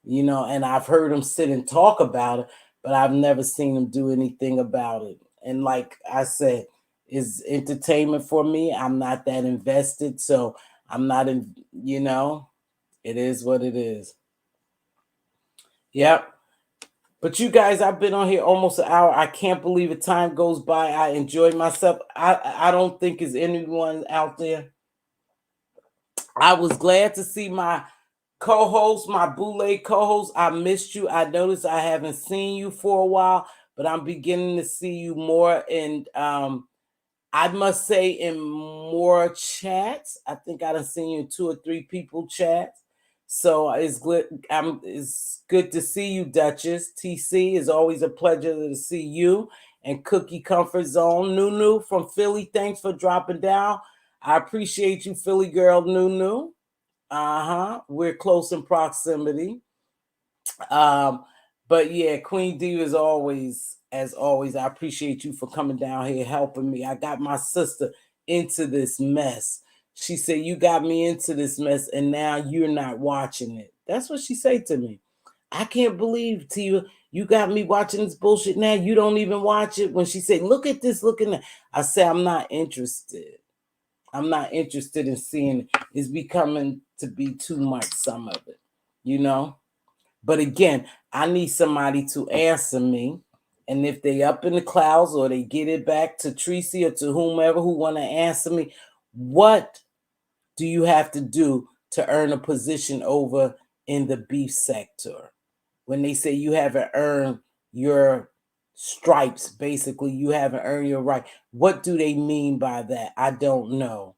you know. And I've heard them sit and talk about it, but I've never seen them do anything about it. And like I said, is entertainment for me. I'm not that invested, so I'm not in. You know, it is what it is. Yep. But you guys, I've been on here almost an hour. I can't believe it. Time goes by. I enjoyed myself. I don't think there's anyone out there. I was glad to see my co-host, my bootleg co-host. I missed you. I noticed I haven't seen you for a while, but I'm beginning to see you more. And I must say, in more chats. I think I done seen you in 2 or 3 people chats. So it's good. It's good to see you, Duchess. TC, is always a pleasure to see you. And Cookie Comfort Zone, Nunu from Philly. Thanks for dropping down. I appreciate you, Philly girl, Nunu. We're close in proximity. But yeah, Queen D, as always, I appreciate you for coming down here helping me. I got my sister into this mess. She said, "You got me into this mess, and now you're not watching it." That's what she said to me. I can't believe, Tia, you got me watching this bullshit now. You don't even watch it. When she said, "Look at this, look at that," I said, "I'm not interested. I'm not interested in seeing it. It's becoming to be too much, some of it, you know." But again, I need somebody to answer me. And if they up in the clouds or they get it back to Tracy or to whomever who want to answer me, what do you have to do to earn a position over in the beef sector? When they say you haven't earned your stripes, basically, you haven't earned your right. What do they mean by that? I don't know.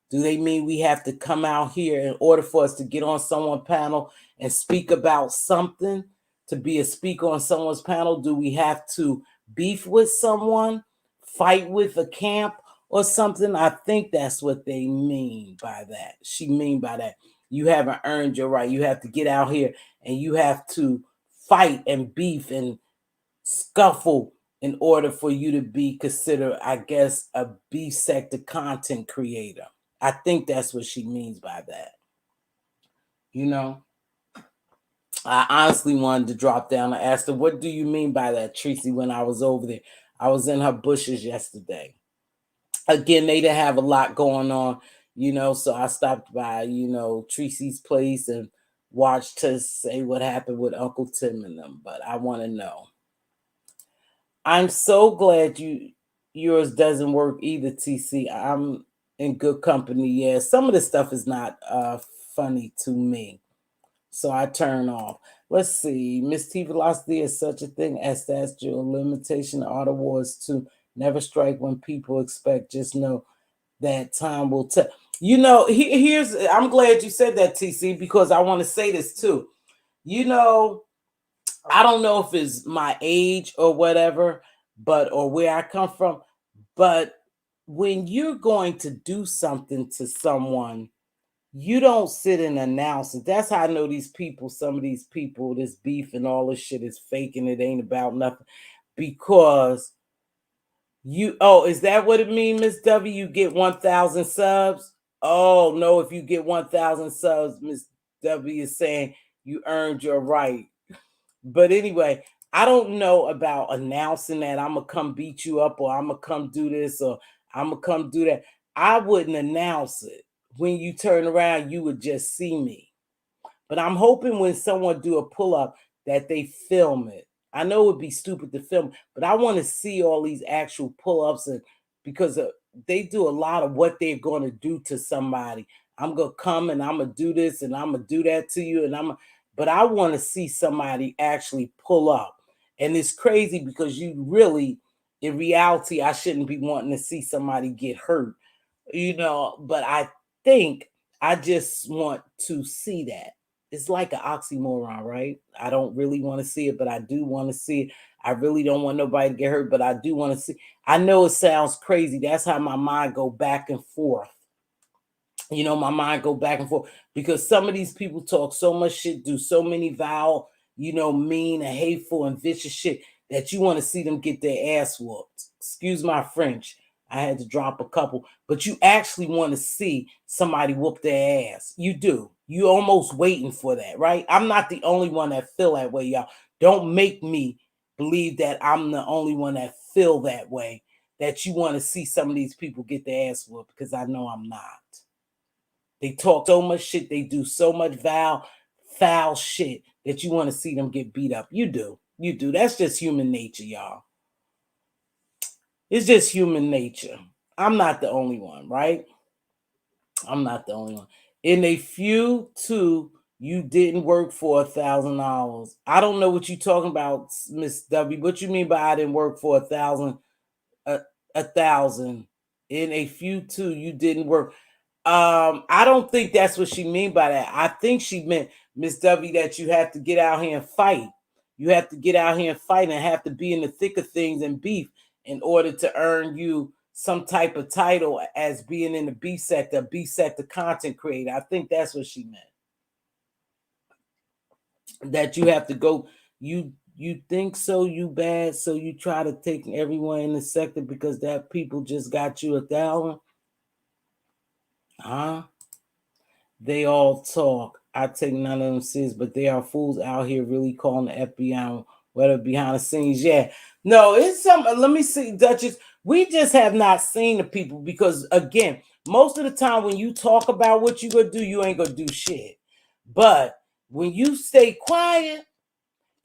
Do they mean we have to come out here in order for us to get on someone's panel and speak about something? To be a speaker on someone's panel, do we have to beef with someone, fight with a camp or something? I think that's what they mean by that. She mean by that. You haven't earned your right. You have to get out here and you have to fight and beef and scuffle in order for you to be considered, I guess, a beef sector content creator. I think that's what she means by that. You know, I honestly wanted to drop down and ask her, "What do you mean by that, Tracy?" When I was over there, I was in her bushes yesterday. Again, they didn't have a lot going on, you know, so I stopped by, you know, Tracy's place and watched her say what happened with Uncle Tim and them. But I want to know. I'm so glad yours doesn't work either, TC. I'm in good company. Yeah, some of the stuff is not funny to me, so I turn off. Let's see. Mz.Teavalocity is such a thing as that's your limitation. The art awards to never strike when people expect. Just know that time will tell. You know, here's. I'm glad you said that, TC, because I want to say this too. You know, I don't know if it's my age or whatever, but or where I come from, but when you're going to do something to someone, you don't sit and announce it. That's how I know these people, some of these people, this beef and all this shit is fake and it ain't about nothing. Because is that what it means, Miss W? You get 1,000 subs? Oh, no, if you get 1,000 subs, Miss W is saying you earned your right. But anyway, I don't know about announcing that I'm gonna come beat you up or I'm gonna come do this or I'm gonna come do that. I wouldn't announce it. When you turn around, you would just see me. But I'm hoping when someone do a pull up, that they film it. I know it would be stupid to film, but I want to see all these actual pull-ups, and because they do a lot of what they're going to do to somebody. I'm going to come and I'm going to do this and I'm going to do that to you, and but I want to see somebody actually pull up. And it's crazy because you really, in reality, I shouldn't be wanting to see somebody get hurt, but I think I just want to see that. It's like an oxymoron, right? I don't really want to see it, but I do want to see it. I really don't want nobody to get hurt, but I do want to see. I know it sounds crazy. That's how my mind go back and forth. My mind go back and forth because some of these people talk so much shit, do so many vile, mean and hateful and vicious shit that you want to see them get their ass whooped. Excuse my French. I had to drop a couple, but you actually want to see somebody whoop their ass. You do. You almost waiting for that, right? I'm not the only one that feel that way, y'all. Don't make me believe that I'm the only one that feel that way, that you want to see some of these people get their ass whooped, because I know I'm not. They talk so much shit. They do so much foul shit that you want to see them get beat up. You do. You do. That's just human nature, y'all. It's just human nature. I'm not the only one, right? I'm not the only one. In a few, too, you didn't work for $1,000. I don't know what you're talking about, Miss W. What you mean by I didn't work for 1,000? A thousand. In a few, too, you didn't work. I don't think that's what she mean by that. I think she meant, Miss W, that you have to get out here and fight. You have to get out here and fight and have to be in the thick of things and beef in order to earn you some type of title as being in the B sector content creator. I think that's what she meant. That you have to go, you think so, you bad, so you try to take everyone in the sector because that people just got you 1,000. Huh? They all talk. I take none of them serious, but they are fools out here really calling the FBI, whether behind the scenes. Yeah. No, it's some. Let me see, Duchess. We just have not seen the people because, again, most of the time when you talk about what you gonna do, you ain't gonna do shit. But when you stay quiet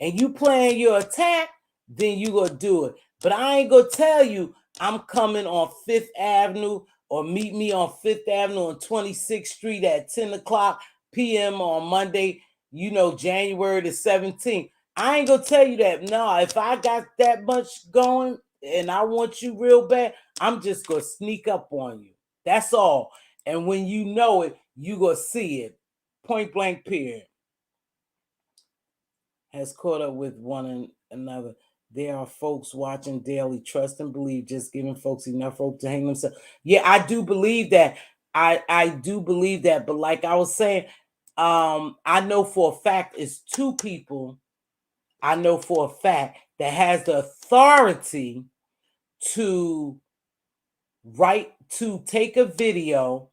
and you plan your attack, then you gonna do it. But I ain't gonna tell you I'm coming on 5th Avenue or meet me on 5th Avenue on 26th Street at 10 o'clock p.m. on Monday, January the 17th. I ain't gonna tell you that. No, if I got that much going and I want you real bad, I'm just gonna sneak up on you. That's all. And when you know it, you gonna see it. Point blank period. Has caught up with one another. There are folks watching daily, trust and believe, just giving folks enough rope to hang themselves. Yeah, I do believe that. I do believe that. But like I was saying, I know for a fact it's 2 people. I know for a fact that has the authority to take a video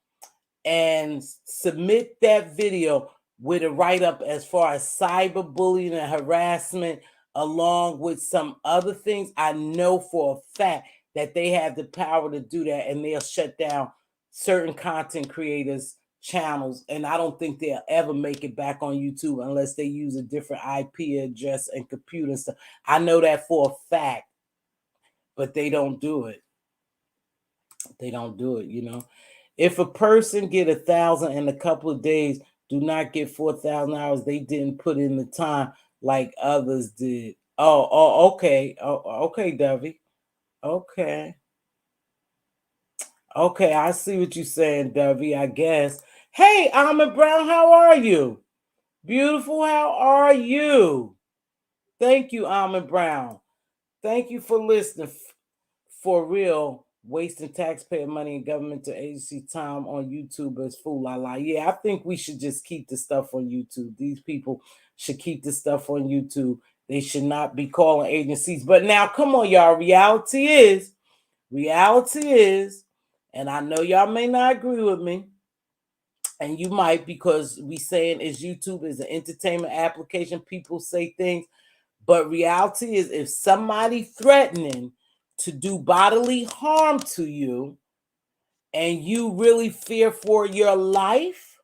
and submit that video with a write-up as far as cyberbullying and harassment, along with some other things. I know for a fact that they have the power to do that, and they'll shut down certain content creators' channels. And I don't think they'll ever make it back on YouTube unless they use a different IP address and computer stuff. I know that for a fact, but they don't do it. They don't do it, If a person get 1,000 in a couple of days, do not get 4,000 hours. They didn't put in the time like others did. Oh, okay. Oh, okay, Dovey. Okay. Okay, I see what you're saying, Dovey, I guess. Hey, Almond Brown, how are you? Beautiful, how are you? Thank you, Almond Brown. Thank you for listening. For real, wasting taxpayer money and government agency time on YouTube is fool la la. Yeah, I think we should just keep the stuff on YouTube. These people should keep the stuff on YouTube. They should not be calling agencies. But now, come on, y'all. Reality is, and I know y'all may not agree with me, and you might, because we saying is YouTube is an entertainment application. People say things, but reality is, if somebody threatening to do bodily harm to you and you really fear for your life,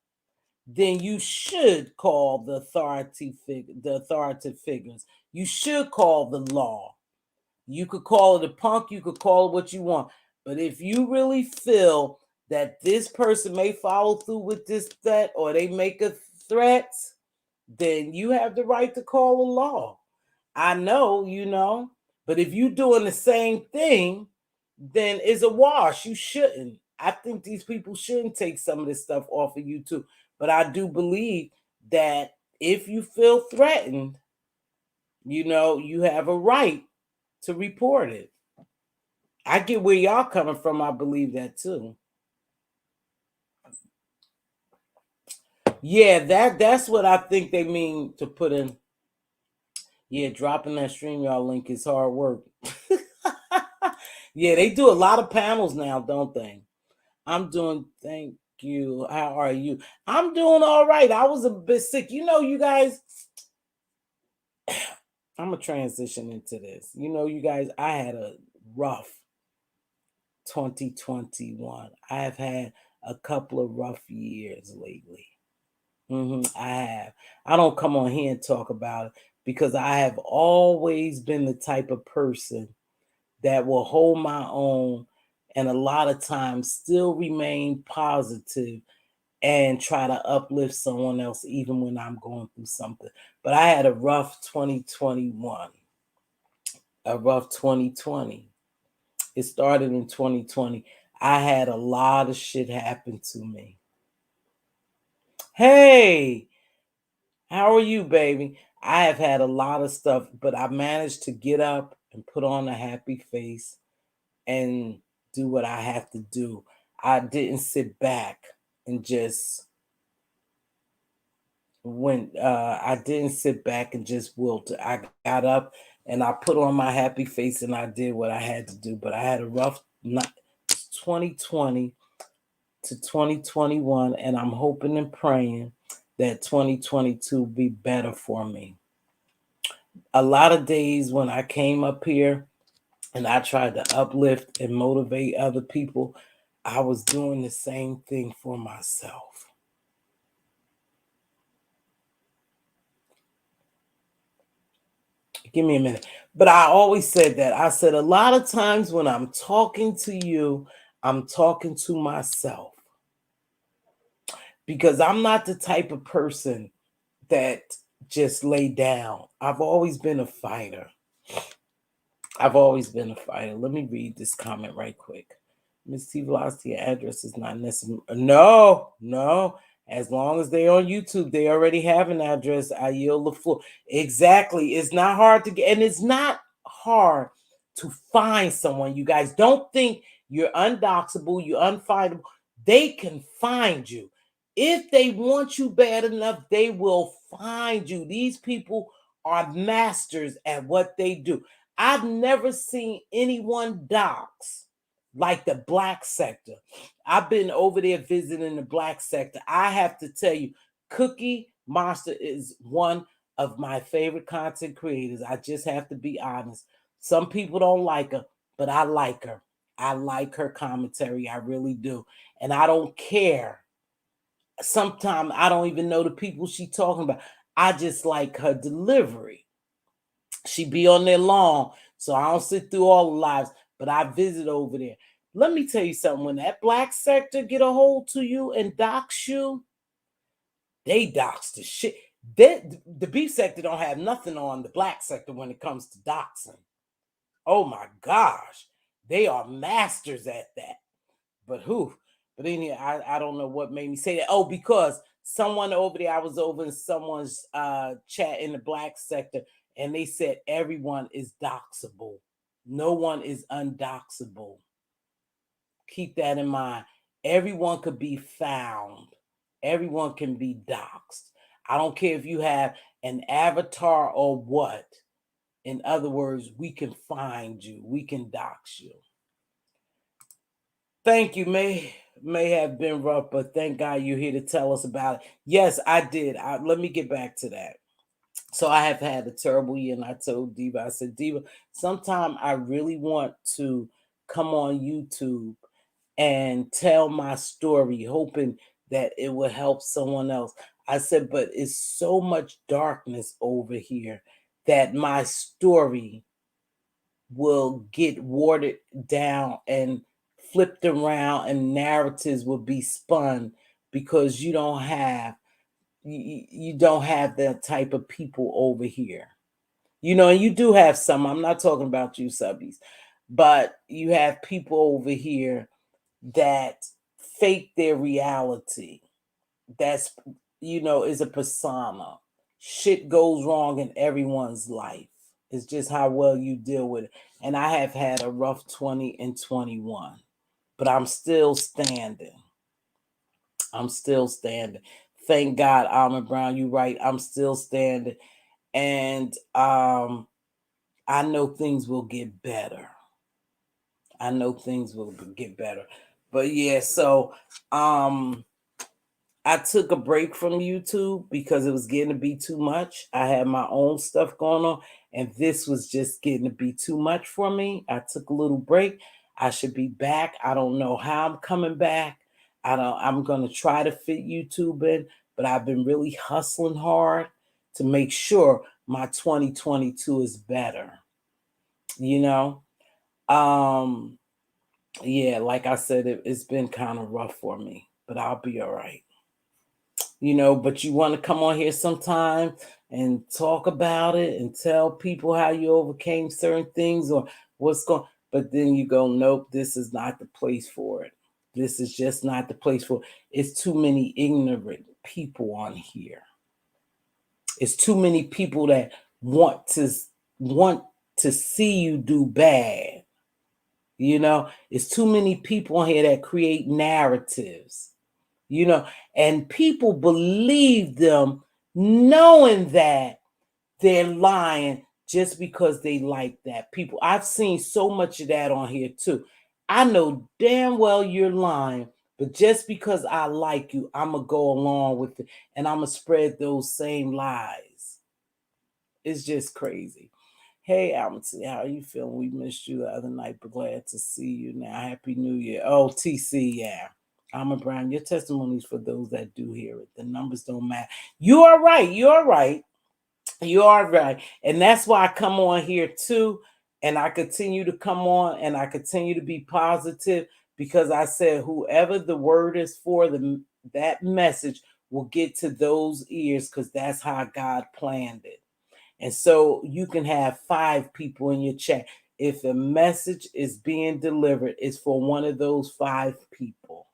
then you should call the authoritative figures. You should call the law. You could call it a punk, you could call it what you want. But if you really feel that this person may follow through with this threat or they make a threat, then you have the right to call the law. I know, but if you're doing the same thing, then it's a wash. You shouldn't. I think these people shouldn't take some of this stuff off of you too. But I do believe that if you feel threatened, you have a right to report it. I get where y'all coming from. I believe that too. Yeah, that's what I think they mean to put in. Yeah, dropping that StreamYard link is hard work. Yeah, they do a lot of panels now, don't they? Thank you. How are you? I'm doing all right. I was a bit sick. You guys, I'm going to transition into this. You guys, I had a rough 2021. I have had a couple of rough years lately. I have. I don't come on here and talk about it because I have always been the type of person that will hold my own and a lot of times still remain positive and try to uplift someone else even when I'm going through something. But I had a rough 2021, a rough 2020. It started in 2020. I had a lot of shit happen to me. Hey, how are you, baby? I have had a lot of stuff, but I managed to get up and put on a happy face and do what I have to do. I didn't sit back and just I didn't sit back and just wilted. I got up and I put on my happy face and I did what I had to do. But I had a rough 2020 to 2021, and I'm hoping and praying that 2022 will be better for me. A lot of days when I came up here and I tried to uplift and motivate other people, I was doing the same thing for myself. Give me a minute. But I always said that. I said a lot of times when I'm talking to you, I'm talking to myself. Because I'm not the type of person that just lay down. I've always been a fighter. Let me read this comment right quick. Mz.Teavalocity address is not necessary. No. As long as they're on YouTube, they already have an address. I yield the floor. Exactly. It's not hard to get, and it's not hard to find someone. You guys don't think you're undoxable, you're unfindable. They can find you. If they want you bad enough, they will find you. These people are masters at what they do. I've never seen anyone dox like the black sector. I've been over there visiting the black sector. I have to tell you, Cookie Monster is one of my favorite content creators. I just have to be honest. Some people don't like her, but I like her. I like her commentary. I really do. And I don't care. Sometimes I don't even know the people she talking about. I just like her delivery. She be on there long, so I don't sit through all the lives, but I visit over there. Let me tell you something. When that black sector get a hold to you and dox you, they dox the shit. The beef sector don't have nothing on the black sector when it comes to doxing. Oh my gosh. They are masters at that. But who? But anyway, I don't know what made me say that. Oh, because someone over there, I was over in someone's chat in the black sector, and they said everyone is doxable. No one is undoxable. Keep that in mind. Everyone could be found. Everyone can be doxed. I don't care if you have an avatar or what. In other words, we can find you. We can dox you. Thank you. May have been rough, but thank God you're here to tell us about it. Yes, I did. Let me get back to that. So I have had a terrible year, and I told Diva, I said, Diva, sometime I really want to come on YouTube and tell my story, hoping that it will help someone else. I said, but it's so much darkness over here that my story will get watered down and flipped around, and narratives will be spun because you don't have that type of people over here. And you do have some. I'm not talking about you, subbies, but you have people over here that fake their reality. That's is a persona. Shit goes wrong in everyone's life. It's just how well you deal with it. And I have had a rough 20 and 21, but I'm still standing. I'm still standing. Thank God, Almond Brown, you right. I'm still standing. And I know things will get better. I know things will get better. But yeah, so I took a break from YouTube because it was getting to be too much. I had my own stuff going on, and this was just getting to be too much for me. I took a little break. I should be back. I don't know how I'm coming back. I'm gonna try to fit YouTube in, but I've been really hustling hard to make sure my 2022 is better. You know? Yeah, like I said, it's been kind of rough for me, but I'll be all right. But you want to come on here sometime and talk about it and tell people how you overcame certain things or what's going, but then you go, nope, this is not the place for it. This is just not the place for it. It's too many ignorant people on here. It's too many people that want to see you do bad. It's too many people on here that create narratives. And people believe them knowing that they're lying just because they like that. I've seen so much of that on here too. I know damn well you're lying, but just because I like you, I'm going to go along with it and I'm going to spread those same lies. It's just crazy. Hey, Almond, how are you feeling? We missed you the other night, but glad to see you now. Happy New Year. Oh, TC, yeah. Alma Brown, your testimony is for those that do hear it. The numbers don't matter. You are right. You are right. You are right. And that's why I come on here too. And I continue to come on and I continue to be positive because I said whoever the word is for, that message will get to those ears because that's how God planned it. And so you can have 5 people in your chat. If a message is being delivered, it's for one of those 5 people.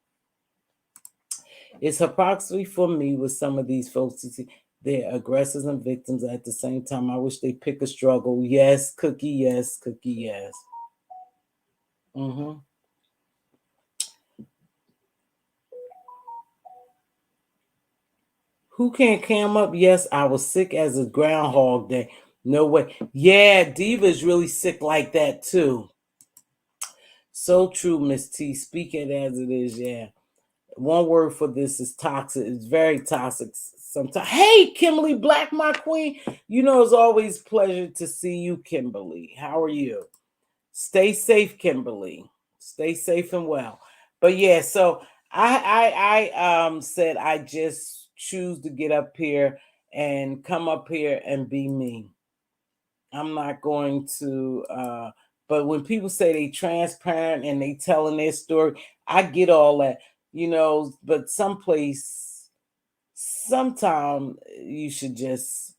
It's hypocrisy for me with some of these folks to see they're aggressors and victims at the same time. I wish they pick a struggle. Yes, Cookie, yes, Cookie, yes. Who can't cam up? Yes, I was sick as a Groundhog Day. No way. Yeah, Diva's really sick like that too. So true, Miss T. Speak it as it is, yeah. One word for this is toxic. It's very toxic sometimes. Hey, Kimberly Black, my queen. It's always a pleasure to see you, Kimberly. How are you? Stay safe, Kimberly. Stay safe and well. But yeah, so I said I just choose to get up here and come up here and be me. I'm not going to but when people say they transparent and they telling their story, I get all that, but sometimes you should just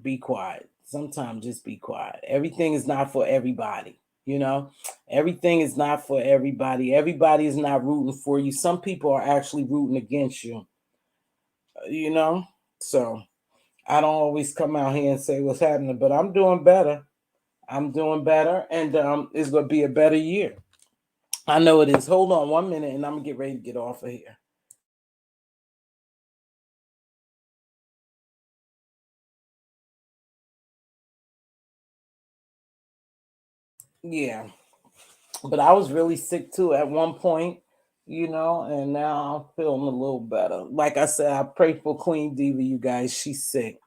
be quiet. Sometimes just be quiet. Everything is not for everybody, Everything is not for everybody. Everybody is not rooting for you. Some people are actually rooting against you, So I don't always come out here and say what's happening, but I'm doing better. I'm doing better, and it's going to be a better year. I know it is. Hold on 1 minute, and I'm going to get ready to get off of here. Yeah, but I was really sick too at one point, and now I'm feeling a little better. Like I said, I pray for Queen Diva, you guys. She's sick,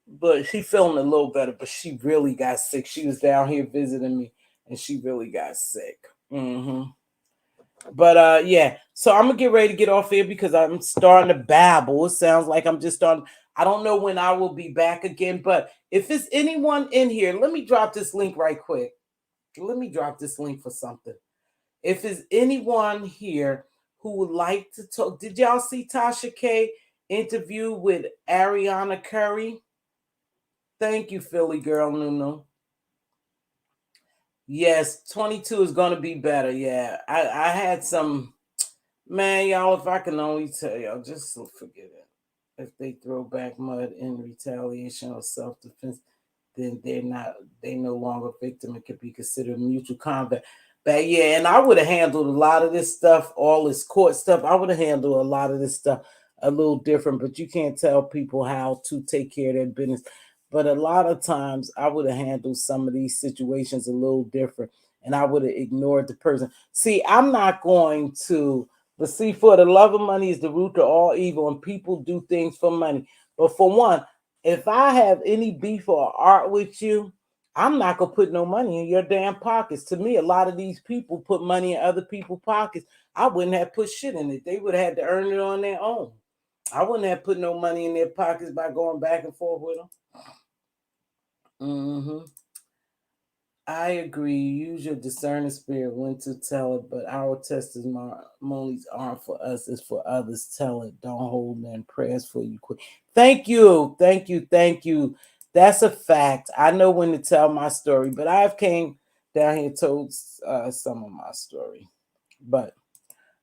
but she's feeling a little better, but she really got sick. She was down here visiting me, and she really got sick. But yeah, so I'm gonna get ready to get off here because I'm starting to babble. It sounds like I'm just starting. I don't know when I will be back again, but if it's anyone in here, let me drop this link right quick. Let me drop this link for something. If there's anyone here who would like to talk, did y'all see Tasha K interview with Ariana Curry? Thank you, Philly girl, Nuno. Yes, 22 is gonna be better. Yeah, I had some. Man, y'all, if I can only tell y'all, just forget it. If they throw back mud in retaliation or self-defense, then they no longer victim. It could be considered mutual combat. But yeah, and I would have handled a lot of this stuff, all this court stuff. I would have handled a lot of this stuff a little different, but you can't tell people how to take care of their business. But a lot of times I would have handled some of these situations a little different, and I would have ignored the person. See, I'm not going to, but see, for the love of money is the root of all evil, and people do things for money. But for one, if I have any beef or art with you, I'm not gonna put no money in your damn pockets. To me, a lot of these people put money in other people's pockets. I wouldn't have put shit in it. They would have had to earn it on their own. I wouldn't have put no money in their pockets by going back and forth with them. Mm-hmm. I agree. Use your discerning spirit when to tell it, but our testimonies aren't for us, it's for others. Tell it. Don't hold them prayers for you. Quick. Thank you. Thank you. Thank you. That's a fact. I know when to tell my story, but I've came down here and told some of my story. But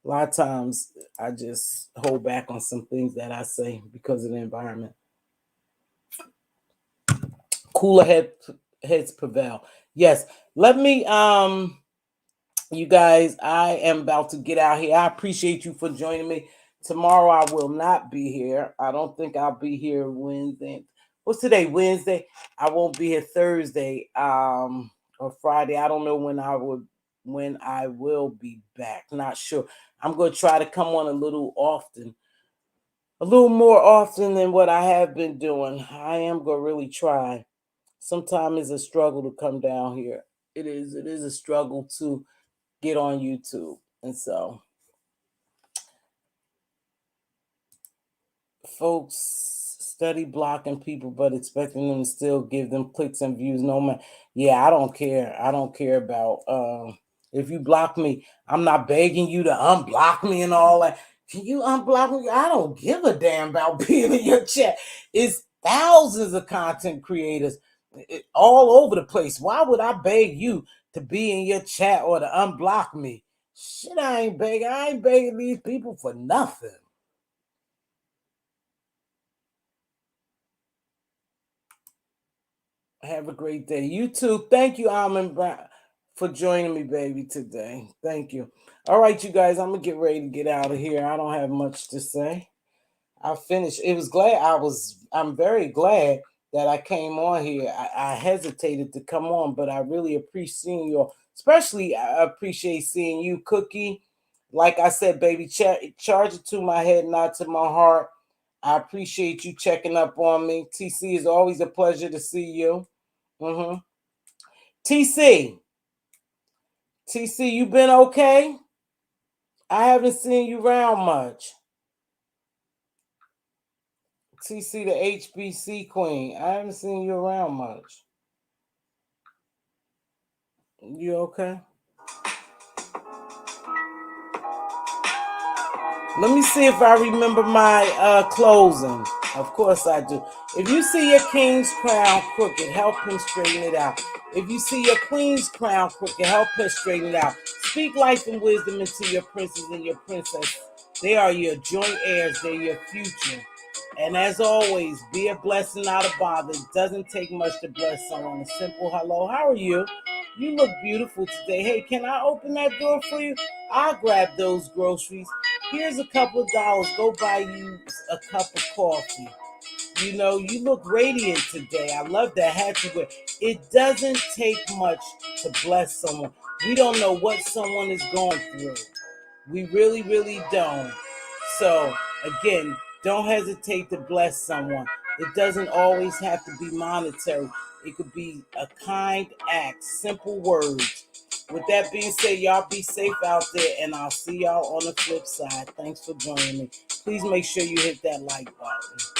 a lot of times I just hold back on some things that I say because of the environment. Cooler heads prevail. Yes. Let me you guys, I am about to get out here. I appreciate you for joining me. Tomorrow I will not be here. I don't think I'll be here Wednesday. What's today? Wednesday. I won't be here Thursday or Friday. I don't know when I will be back. Not sure. I'm going to try to come on a little often. A little more often than what I have been doing. I am going to really try. Sometimes it's a struggle to come down here. It is a struggle to get on YouTube. And so, folks study blocking people, but expecting them to still give them clicks and views. No man, yeah, I don't care. I don't care about if you block me. I'm not begging you to unblock me and all that. Can you unblock me? I don't give a damn about being in your chat. It's thousands of content creators all over the place. Why would I beg you to be in your chat or to unblock me? Shit, I ain't begging. I ain't begging these people for nothing. Have a great day. You too. Thank you, Almond Brown, for joining me, baby, today. Thank you. All right, you guys, I'm gonna get ready to get out of here. I don't have much to say. I finished. I'm very glad that I came on here. I hesitated to come on, but I really appreciate seeing you all. Especially I appreciate seeing you, Cookie. Like I said, baby, charge it to my head, not to my heart. I appreciate you checking up on me. TC, is always a pleasure to see you. Mm-hmm. TC, TC, you been okay? I haven't seen you around much. TC, the HBC queen. I haven't seen you around much. You okay? Let me see if I remember my closing. Of course I do. If you see your king's crown crooked, help him straighten it out. If you see your queen's crown crooked, help her straighten it out. Speak life and wisdom into your princes and your princess. They are your joint heirs. They're your future. And as always, be a blessing, not a bother. It doesn't take much to bless someone. A simple hello. How are you? You look beautiful today. Hey, can I open that door for you? I'll grab those groceries. Here's a couple of dollars. Go buy you a cup of coffee. You know, you look radiant today. I love that hat you wear. It doesn't take much to bless someone. We don't know what someone is going through. We really, really don't. So, again, don't hesitate to bless someone. It doesn't always have to be monetary. It could be a kind act, simple words. With that being said, y'all be safe out there, and I'll see y'all on the flip side. Thanks for joining me. Please make sure you hit that like button.